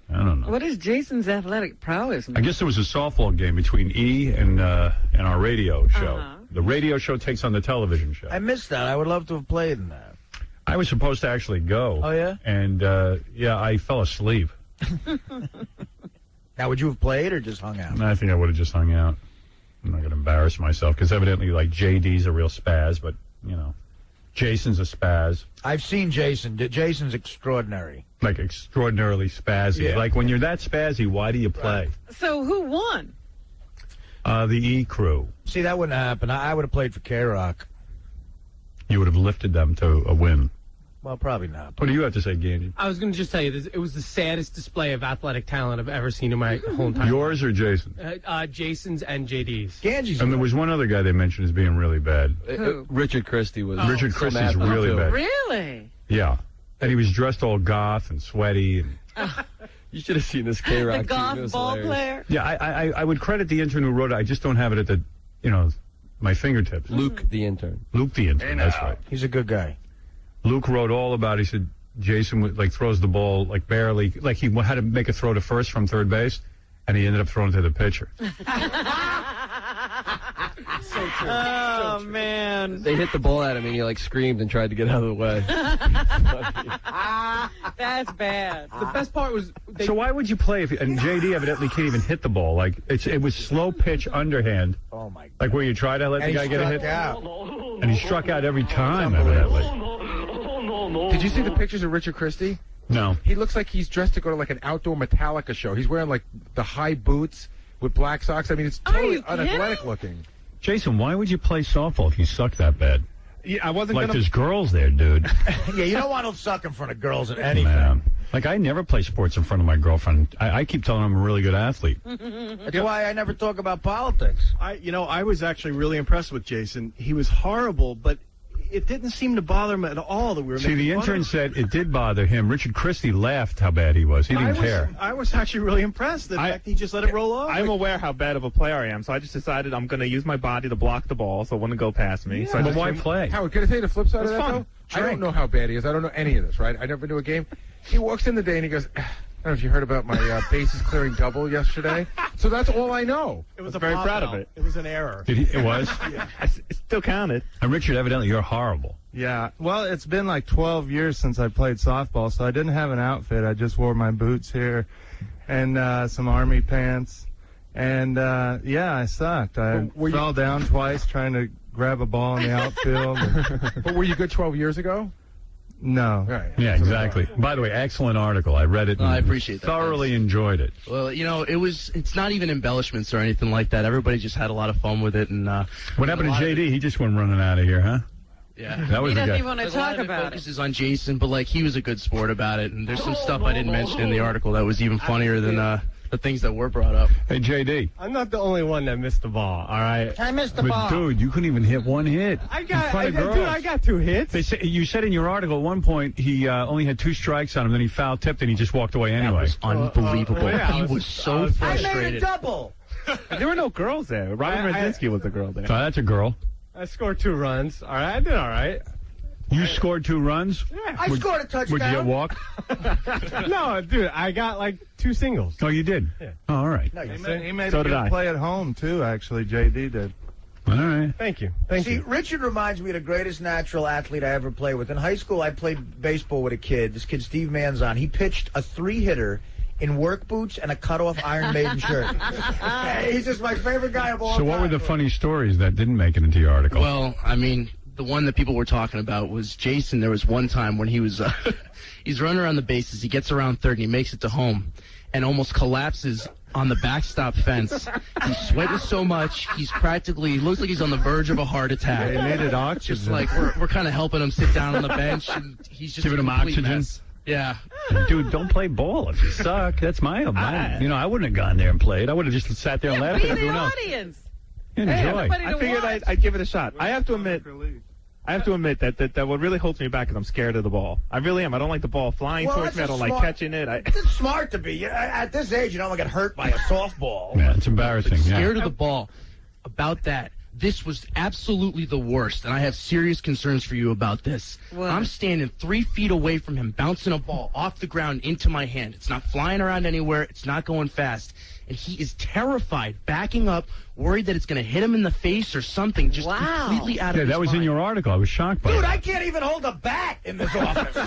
I don't know. What is Jason's athletic prowess? I guess there was a softball game between E and our radio show. Uh-huh. The radio show takes on the television show. I missed that. I would love to have played in that. I was supposed to actually go. Oh, yeah? And, I fell asleep. Now, would you have played or just hung out? I think I would have just hung out. I'm not going to embarrass myself because evidently, like, JD's a real spaz, but, Jason's a spaz. I've seen Jason. Jason's extraordinary. Like, extraordinarily spazzy. Yeah. Like, when you're that spazzy, why do you play? So who won? The E crew. See, that wouldn't happen. I would have played for K-Rock. You would have lifted them to a win. Well, probably not. What do you have to say, Gandy? I was going to just tell you, it was the saddest display of athletic talent I've ever seen in my whole entire Yours or Jason's? Jason's and JD's. Ganji's. And there was one other guy they mentioned as being really bad. Who? Richard Christie was. Richard Christie's really bad. Really? Yeah. And he was dressed all goth and sweaty. And You should have seen this K-Rock The team. It golf was ball hilarious. player? yeah, I would credit the intern who wrote it. I just don't have it at the, my fingertips. Luke, the intern. Luke the intern, that's right. He's a good guy. Luke wrote all about it. He said Jason throws the ball barely, he had to make a throw to first from third base, and he ended up throwing it to the pitcher. So true. Oh, man. They hit the ball at him, and he screamed and tried to get out of the way. That's bad. The best part was... So why would you play and JD evidently can't even hit the ball. It was slow pitch underhand. Oh, my God. Like where you try to let the guy get a hit. Out. And he struck out every time, evidently. Did you see the pictures of Richard Christie? No. He looks like he's dressed to go to an outdoor Metallica show. He's wearing the high boots with black socks. I mean, it's totally unathletic looking. Jason, why would you play softball if you suck that bad? Yeah, I wasn't there's girls there, dude. Yeah, you don't want to suck in front of girls at anything. Man. I never play sports in front of my girlfriend. I keep telling her I'm a really good athlete. That's why I never talk about politics. I was actually really impressed with Jason. He was horrible, but it didn't seem to bother him at all that we were See, making the fun of intern him. said it did bother him. Richard Christie laughed how bad he was. He didn't care. I was actually really impressed. The fact he just let it roll off. I'm aware how bad of a player I am, so I just decided I'm going to use my body to block the ball so it wouldn't go past me. So I But just why play? Howard, can I tell you the flip side of It's that, fun. though? I don't know how bad he is. I don't know any of this, right? I never knew a game. He walks in the day and he goes, I don't know if you heard about my bases clearing double yesterday. So that's all I know. It was I'm very proud of out. it. It was an error. It was? Yeah. It still counted. And Richard, evidently, you're horrible. Yeah, well, it's been 12 years since I played softball, so I didn't have an outfit. I just wore my boots here and some army pants. And, I sucked. I fell down twice trying to grab a ball in the outfield. But were you good 12 years ago? No. Right. Yeah, exactly. By the way, excellent article. I read it and I appreciate that. thoroughly enjoyed it. Well, it's not even embellishments or anything like that. Everybody just had a lot of fun with it. And What happened to JD? He just went running out of here, huh? Yeah. That was He the doesn't guy. even want to There's a lot talk of it about it. focuses on Jason, but he was a good sport about it. And there's some stuff I didn't mention in the article that was even funnier than the things that were brought up. Hey, JD. I'm not the only one that missed the ball, all right? I missed the But, ball. dude, you couldn't even hit one hit. I got, in front of dude, girls. I got 2 hits. You said in your article at one point he only had 2 strikes on him, then he foul tipped and he just walked away anyway. That was unbelievable. yeah, He was so frustrated. I made a double. There were no girls there. Robin Radzinski was the girl there. So that's a girl. I scored 2 runs. All right, I did all right. You scored 2 runs? Yeah. I scored a touchdown. Would you get walked? No, dude, I got 2 singles. Oh, you did? Yeah. Oh, all right. No, you He made So a did good I. play at home, too, actually. JD did. All right. Thank you. Thank See, you. Richard reminds me of the greatest natural athlete I ever played with. In high school, I played baseball with a kid. This kid, Steve Manzon. He pitched a 3-hitter in work boots and a cut-off Iron Maiden shirt. He's just my favorite guy of all So time. what were the funny stories that didn't make it into your article? Well, the one that people were talking about was Jason. There was one time when he was he's running around the bases. He gets around third and he makes it to home and almost collapses on the backstop fence. He's sweating so much. He looks like he's on the verge of a heart attack. Yeah, he needed oxygen. Just we're kind of helping him sit down on the bench. And he's just Giving him a complete oxygen? mess. Yeah. Dude, don't play ball if you suck. That's my I wouldn't have gone there and played. I would have just sat there and laughed Be at the everyone else. audience. Enjoy. everybody I to figured watch. I'd give it a shot. I have to admit that what really holds me back is I'm scared of the ball. I really am. I don't like the ball flying Well, towards me. I that's don't a like smart- catching it. It's smart to be. At this age, you don't want to get hurt by a softball. Yeah, it's embarrassing. Scared Yeah. of the ball. About that, this was absolutely the worst, and I have serious concerns for you about this. What? I'm standing 3 feet away from him, bouncing a ball off the ground into my hand. It's not flying around anywhere. It's not going fast. and he is terrified, backing up, worried that it's going to hit him in the face or something, just completely out of his that was in mind. your article. I was shocked by Dude, that. I can't even hold a bat in this office.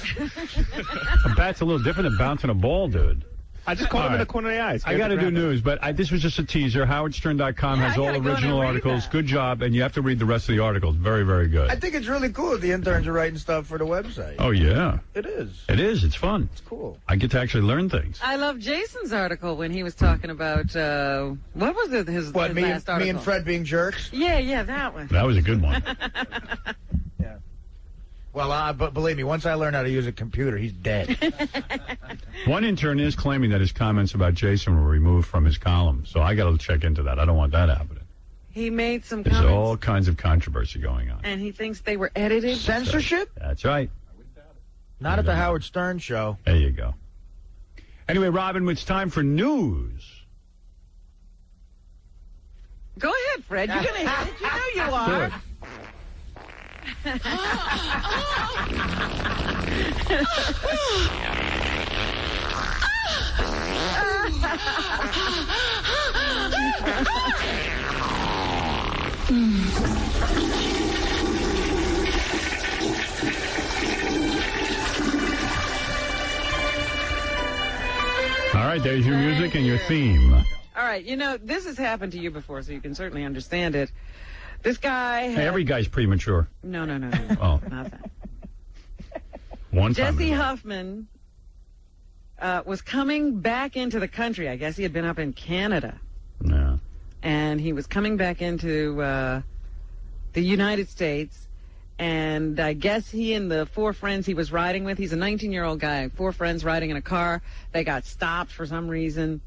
A bat's a little different than bouncing a ball, dude. I just called him in the corner of the eyes. I got to do news, but this was just a teaser. HowardStern.com has all original articles. Good job, and you have to read the rest of the articles. Very, very good. I think it's really cool that the interns are writing stuff for the website. Oh, yeah. It is. It is. It's fun. It's cool. I get to actually learn things. I love Jason's article when he was talking about, what was it, his last article? Me and Fred being jerks? Yeah, that one. That was a good one. Well, but believe me, once I learn how to use a computer, he's dead. One intern is claiming that his comments about Jason were removed from his column, so I got to check into that. I don't want that happening. He made some There's comments, all kinds of controversy going on. and he thinks they were edited. Censorship? That's right. Not at the Howard Stern show. There you go. Anyway, Robin, it's time for news. Go ahead, Fred. You're going to hit it. You know you are. Good. All right, there's your music and your theme. All right, this has happened to you before, so you can certainly understand it. This guy Hey, every guy's premature. No. Oh. Not that. One time. Jesse Huffman was coming back into the country. I guess he had been up in Canada. Yeah. And he was coming back into the United States. And I guess he and the 4 friends he was riding with, he's a 19-year-old guy, 4 friends riding in a car. They got stopped for some reason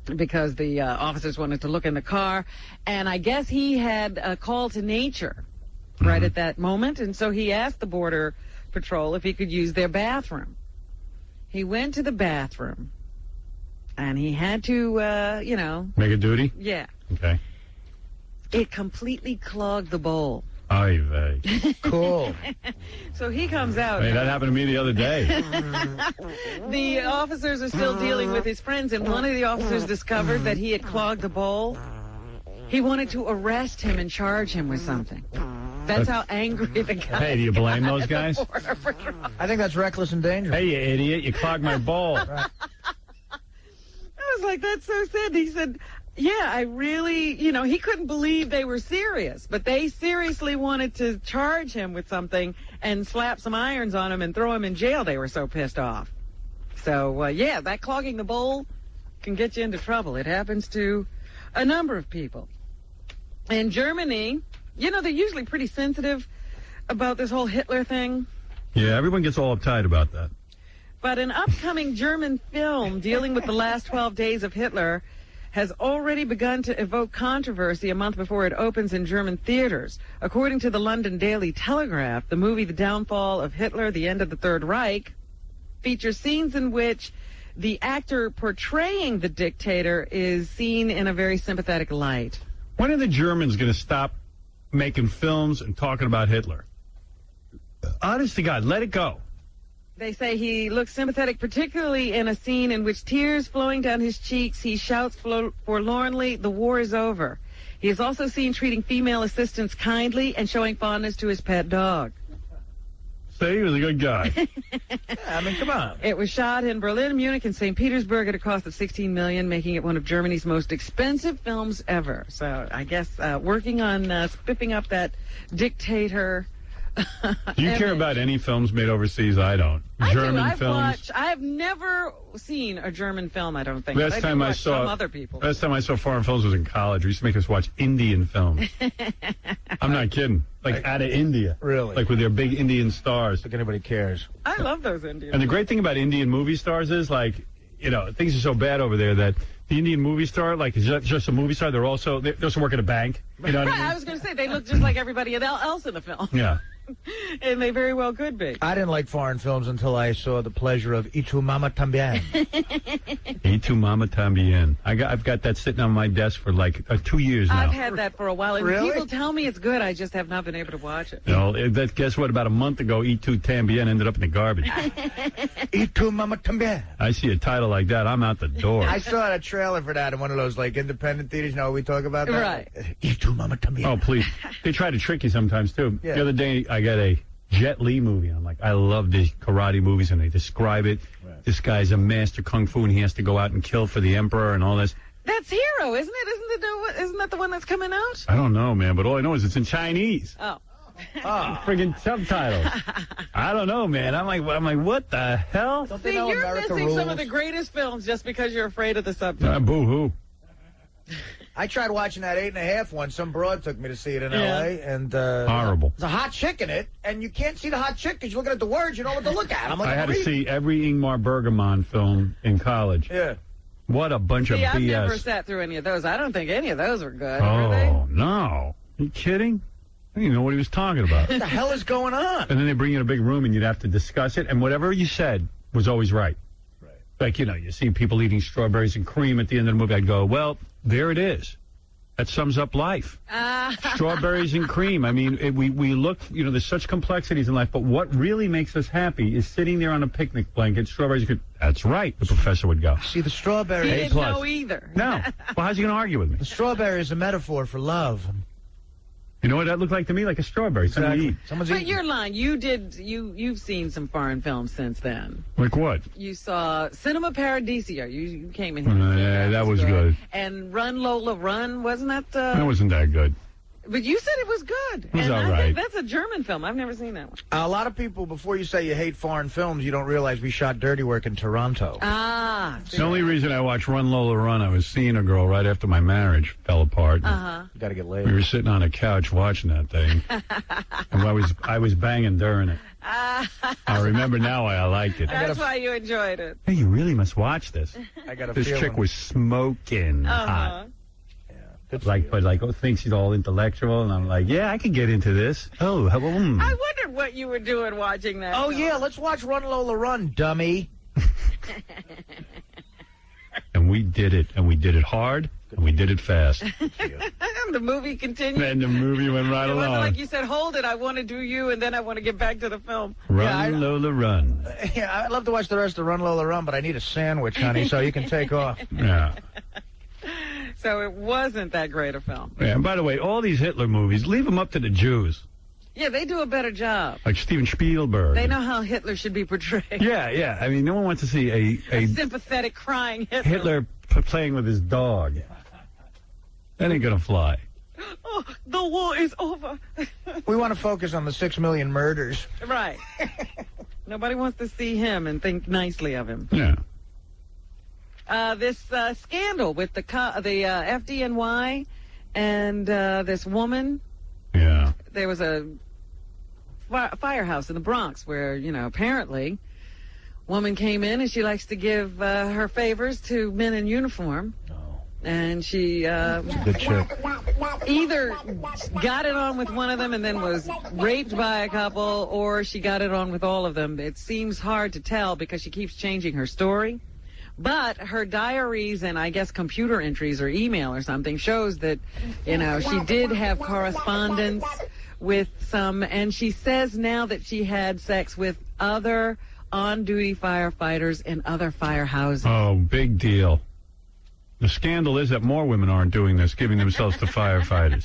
because the officers wanted to look in the car. And I guess he had a call to nature right at that moment. And so he asked the Border Patrol if he could use their bathroom. He went to the bathroom, and he had to, Make a duty? Yeah. Okay. It completely clogged the bowl. Oy vey. Cool. So he comes out. Hey, that happened to me the other day. The officers are still dealing with his friends, and one of the officers discovered that he had clogged the bowl. He wanted to arrest him and charge him with something. That's how angry the guy. Hey, do you blame those guys? I think that's reckless and dangerous. Hey, you idiot, you clogged my bowl. I was like, that's so sad. He said, yeah, I really, he couldn't believe they were serious, but they seriously wanted to charge him with something and slap some irons on him and throw him in jail. They were so pissed off. So, that clogging the bowl can get you into trouble. It happens to a number of people. In Germany, they're usually pretty sensitive about this whole Hitler thing. Yeah, everyone gets all uptight about that. But an upcoming German film dealing with the last 12 days of Hitler has already begun to evoke controversy a month before it opens in German theaters. According to the London Daily Telegraph, the movie The Downfall of Hitler, The End of the Third Reich, features scenes in which the actor portraying the dictator is seen in a very sympathetic light. When are the Germans going to stop making films and talking about Hitler? Honest to God, let it go. They say he looks sympathetic, particularly in a scene in which tears flowing down his cheeks, he shouts forlornly, "The war is over." He is also seen treating female assistants kindly and showing fondness to his pet dog. Say he was a good guy. I mean, come on. It was shot in Berlin, Munich, and St. Petersburg at a cost of $16 million, making it one of Germany's most expensive films ever. So I guess working on spiffing up that dictator. Do you care about any films made overseas? I don't. German films. I've never seen a German film, I don't think. Last time I saw some other people. Last time I saw foreign films was in college. We used to make us watch Indian films. I'm not kidding. Like out of India. Really? Like with their big Indian stars. I think anybody cares. I love those Indian. And the great thing about Indian movie stars is, like, things are so bad over there that the Indian movie star, like, is just a movie star. They also work at a bank. You know what I mean? I was going to say, they look just like everybody else in the film. Yeah. And they very well could be. I didn't like foreign films until I saw The Pleasure of Y Tu Mama Tambien. Y Tu Mama Tambien. I've got that sitting on my desk for like 2 years now. I've had that for a while, and Really? people tell me it's good. I just have not been able to watch it. You know, guess what? About a month ago, Y Tu Tambien ended up in the garbage. Y Tu Mama Tambien. I see a title like that, I'm out the door. I saw a trailer for that in one of those like independent theaters. You know what we talk about that? Right. Y Tu Mama Tambien. Oh, please. They try to trick you sometimes, too. Yeah. The other day, I got a Jet Li movie. I'm like, I love these karate movies, and they describe it. Right. This guy's a master kung fu, and he has to go out and kill for the emperor and all this. That's Hero, isn't it? Isn't that the one that's coming out? I don't know, man, but all I know is it's in Chinese. Oh. Friggin' subtitles. I don't know, man. I'm like, what the hell? See, you're missing some of the greatest films just because you're afraid of the subtitles. Boo-hoo. I tried watching that 8.5 one. Some broad took me to see it in L.A. and horrible. There's a hot chick in it, and you can't see the hot chick because you're looking at the words. You know what to look at. I'm like, I had to see every Ingmar Bergman film in college. Yeah. What a bunch of BS. I've never sat through any of those. I don't think any of those were good. Oh, no. Are you kidding? I didn't even know what he was talking about. What the hell is going on? And then they bring you in a big room, and you'd have to discuss it, and whatever you said was always right. Like, you know, you see people eating strawberries and cream at the end of the movie. I'd go, well, there it is. That sums up life. Strawberries and cream. I mean, we look, you know, there's such complexities in life, but what really makes us happy is sitting there on a picnic blanket, strawberries and cream. That's right, the professor would go. See, the strawberry... He didn't know either. No. Well, how's he going to argue with me? The strawberry is a metaphor for love. You know what that looked like to me? Like a strawberry. Exactly. But you're lying. You've seen some foreign films since then. Like what? You saw Cinema Paradiso. You came in here. Yeah, that was good. And Run Lola Run, wasn't that? That wasn't that good. But you said it was good. It was and all I right. think that's a German film. I've never seen that one. A lot of people, before you say you hate foreign films, you don't realize we shot Dirty Work in Toronto. The only reason I watched Run Lola Run, I was seeing a girl right after my marriage fell apart. You got to get laid. We were sitting on a couch watching that thing, and I was banging during it. I remember now why I liked it. That's why you enjoyed it. Hey, you really must watch this. I got a This feeling. chick was smoking hot. Thinks she's all intellectual, and I'm like, yeah, I could get into this. I wondered what you were doing watching that. Oh, film. yeah, let's watch Run Lola Run, dummy. And we did it, and we did it hard, and we did it fast. The movie continued. And the movie went right It wasn't along. like you said, hold it, I want to do you, and then I want to get back to the film. Run, Lola, run. Yeah, I'd love to watch the rest of Run Lola Run, but I need a sandwich, honey, so you can take off. Yeah. So it wasn't that great a film. Yeah, and by the way, all these Hitler movies, leave them up to the Jews, Yeah, they do a better job. like Steven Spielberg. They know how Hitler should be portrayed. Yeah. I mean, no one wants to see a Sympathetic, crying Hitler. Hitler playing with his dog. That ain't gonna fly. Oh, the war is over. We want to focus on the 6 million murders. Right. Nobody wants to see him and think nicely of him. Yeah. This scandal with the FDNY and this woman. Yeah. There was a firehouse in the Bronx where, you know, apparently woman came in and she likes to give her favors to men in uniform. And she Good chick. either got it on with one of them and then was raped by a couple, or she got it on with all of them. It seems hard to tell because she keeps changing her story. But her diaries and I guess computer entries or email or something shows that, you know, she did have correspondence with some, and she says now that she had sex with other on-duty firefighters in other firehouses. Oh, big deal. The scandal is that more women aren't doing this, giving themselves to firefighters.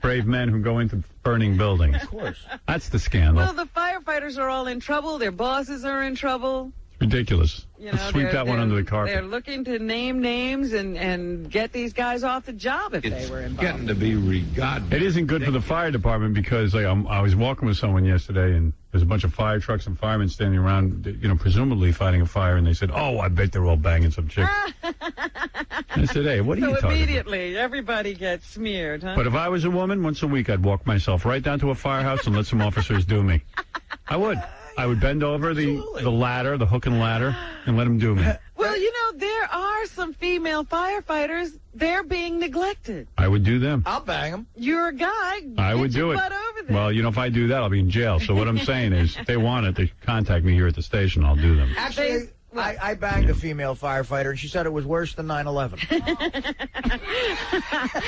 Brave men who go into burning buildings. Of course. That's the scandal. Well, the firefighters are all in trouble. Their bosses are in trouble. Ridiculous. You know, Sweep that one under the carpet. They're looking to name names and get these guys off the job if they were involved. Getting to be regarded. It isn't good for the fire department because like, I was walking with someone yesterday and there's a bunch of fire trucks and firemen standing around, you know, presumably fighting a fire, and they said, "Oh, I bet they're all banging some chick." I said, "Hey, what are you So talking about?" immediately, everybody gets smeared, huh? But if I was a woman, once a week I'd walk myself right down to a firehouse and let some officers do me. I would. I would bend over the ladder, the hook and ladder, and let them do me. Well, you know, there are some female firefighters. They're being neglected. I would do them. I'll bang them. You're a guy. I would Get your do it. butt over Well, you know, if I do that, I'll be in jail. So what I'm saying is, if they want it, they contact me here at the station. I'll do them. Actually, I banged a female firefighter, and she said it was worse than 9/11.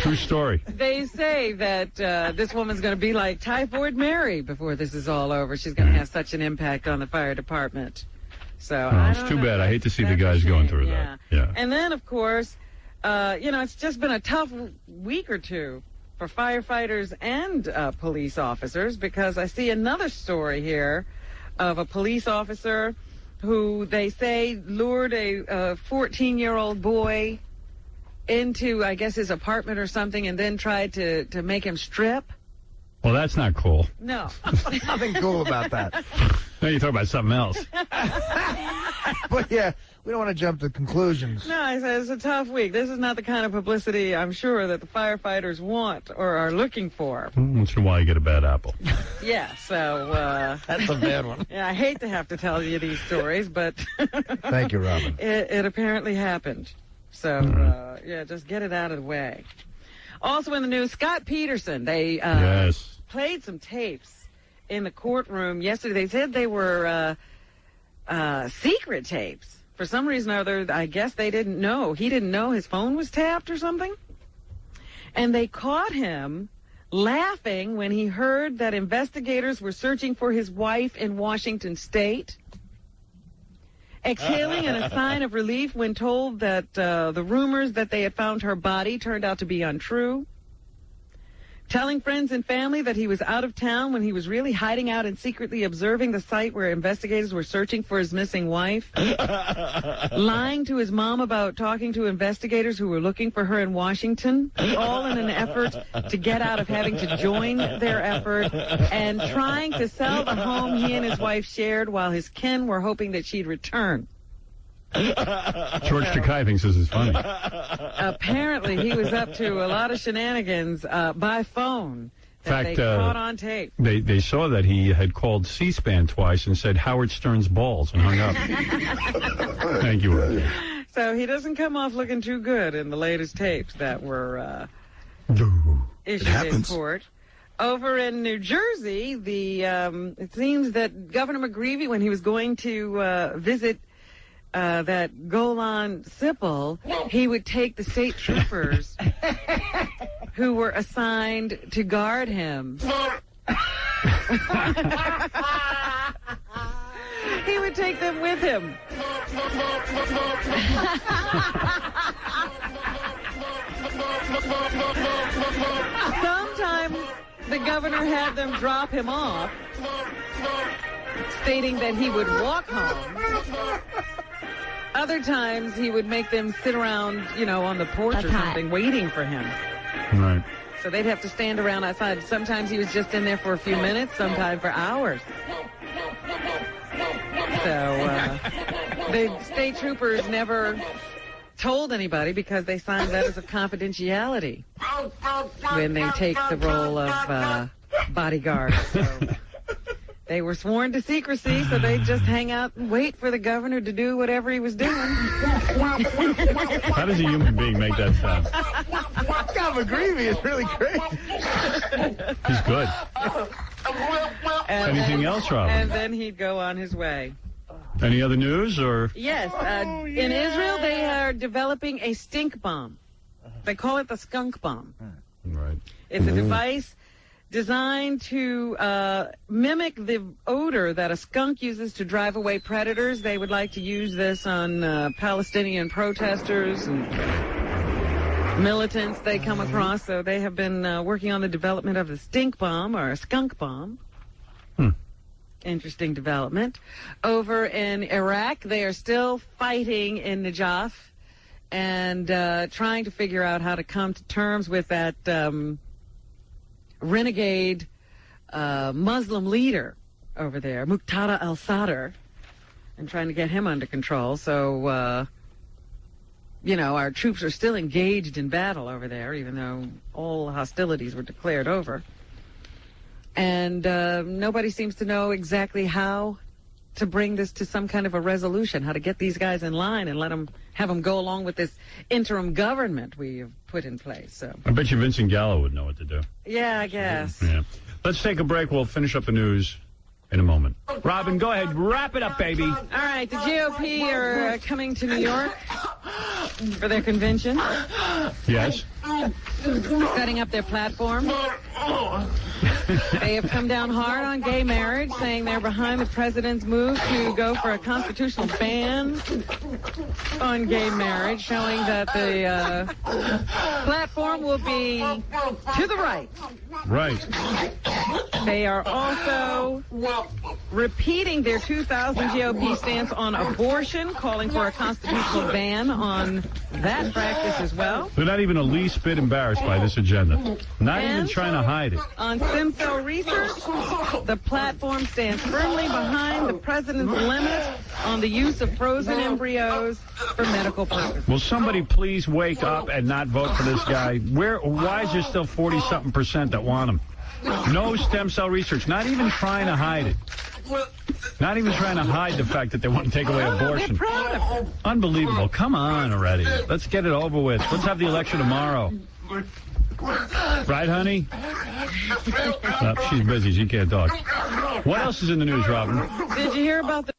True story. They say that this woman's going to be like Typhoid Mary before this is all over. She's going to have such an impact on the fire department. So It's too bad. I hate to see the guys going through that. Yeah. And then, of course, it's just been a tough week or two for firefighters and police officers, because I see another story here of a police officer who they say lured a 14-year-old boy into, I guess, his apartment or something, and then tried to make him strip. Well, that's not cool. No. Nothing cool about that. No, you're talking about something else. But yeah, we don't want to jump to conclusions. No, I said it's a tough week. This is not the kind of publicity, I'm sure, that the firefighters want or are looking for. Once in a while, you get a bad apple. Yeah, so... That's a bad one. Yeah, I hate to have to tell you these stories, but... Thank you, Robin. It apparently happened. So, just get it out of the way. Also in the news, Scott Peterson. They played some tapes in the courtroom yesterday. They said they were secret tapes. For some reason or other, I guess they didn't know. He didn't know his phone was tapped or something. And they caught him laughing when he heard that investigators were searching for his wife in Washington State. Exhaling in a sign of relief when told that the rumors that they had found her body turned out to be untrue. Telling friends and family that he was out of town when he was really hiding out and secretly observing the site where investigators were searching for his missing wife. Lying to his mom about talking to investigators who were looking for her in Washington, all in an effort to get out of having to join their effort, and trying to sell the home he and his wife shared while his kin were hoping that she'd return. George Takei thinks this is funny. Apparently, he was up to a lot of shenanigans by phone that they caught on tape. They saw that he had called C-SPAN twice and said Howard Stern's balls and hung up. Thank you, Roger. So he doesn't come off looking too good in the latest tapes that were issued in court. Over in New Jersey, it seems that Governor McGreevey, when he was going to visit that Golan Sipple, he would take the state troopers who were assigned to guard him. He would take them with him. Sometimes the governor had them drop him off, stating that he would walk home. Other times, he would make them sit around, on the porch or something, waiting for him. Right. So they'd have to stand around outside. Sometimes he was just in there for a few minutes, sometimes for hours. So the state troopers never told anybody because they signed letters of confidentiality when they take the role of bodyguards. So they were sworn to secrecy, so they'd just hang out and wait for the governor to do whatever he was doing. How does a human being make that sound? Governor McGreevey is really great. He's good. Anything else, Robin? And then he'd go on his way. Any other news, or? Yes. In Israel, they are developing a stink bomb. They call it the skunk bomb. Right. It's a device designed to mimic the odor that a skunk uses to drive away predators. They would like to use this on Palestinian protesters and militants they come across. So they have been working on the development of the stink bomb, or a skunk bomb. Interesting development. Over in Iraq, they are still fighting in Najaf and trying to figure out how to come to terms with that renegade Muslim leader over there, Muqtada al-Sadr, and trying to get him under control. So, our troops are still engaged in battle over there, even though all hostilities were declared over. And nobody seems to know exactly how to bring this to some kind of a resolution, how to get these guys in line and have them go along with this interim government we have put in place. So I bet you Vincent Gallo would know what to do. yeah, I guess. Yeah. Let's take a break. We'll finish up the news in a moment. Robin, go ahead. Wrap it up, baby. All right, the GOP are coming to New York for their convention. Yes. Setting up their platform. They have come down hard on gay marriage, saying they're behind the president's move to go for a constitutional ban on gay marriage, showing that the platform will be to the right. Right. They are also repeating their 2000 GOP stance on abortion, calling for a constitutional ban on that practice as well. They're not even the least bit embarrassed by this agenda. Not even trying to hide it. On stem cell research, the platform stands firmly behind the president's limit on the use of frozen embryos for medical purposes. Will somebody please wake up and not vote for this guy? Why is there still 40-something% that want him? No stem cell research. Not even trying to hide it. Not even trying to hide the fact that they want to take away abortion. Unbelievable. Come on already. Let's get it over with. Let's have the election tomorrow. Right, honey? No, she's busy. She can't talk. What else is in the news, Robin? Did you hear about the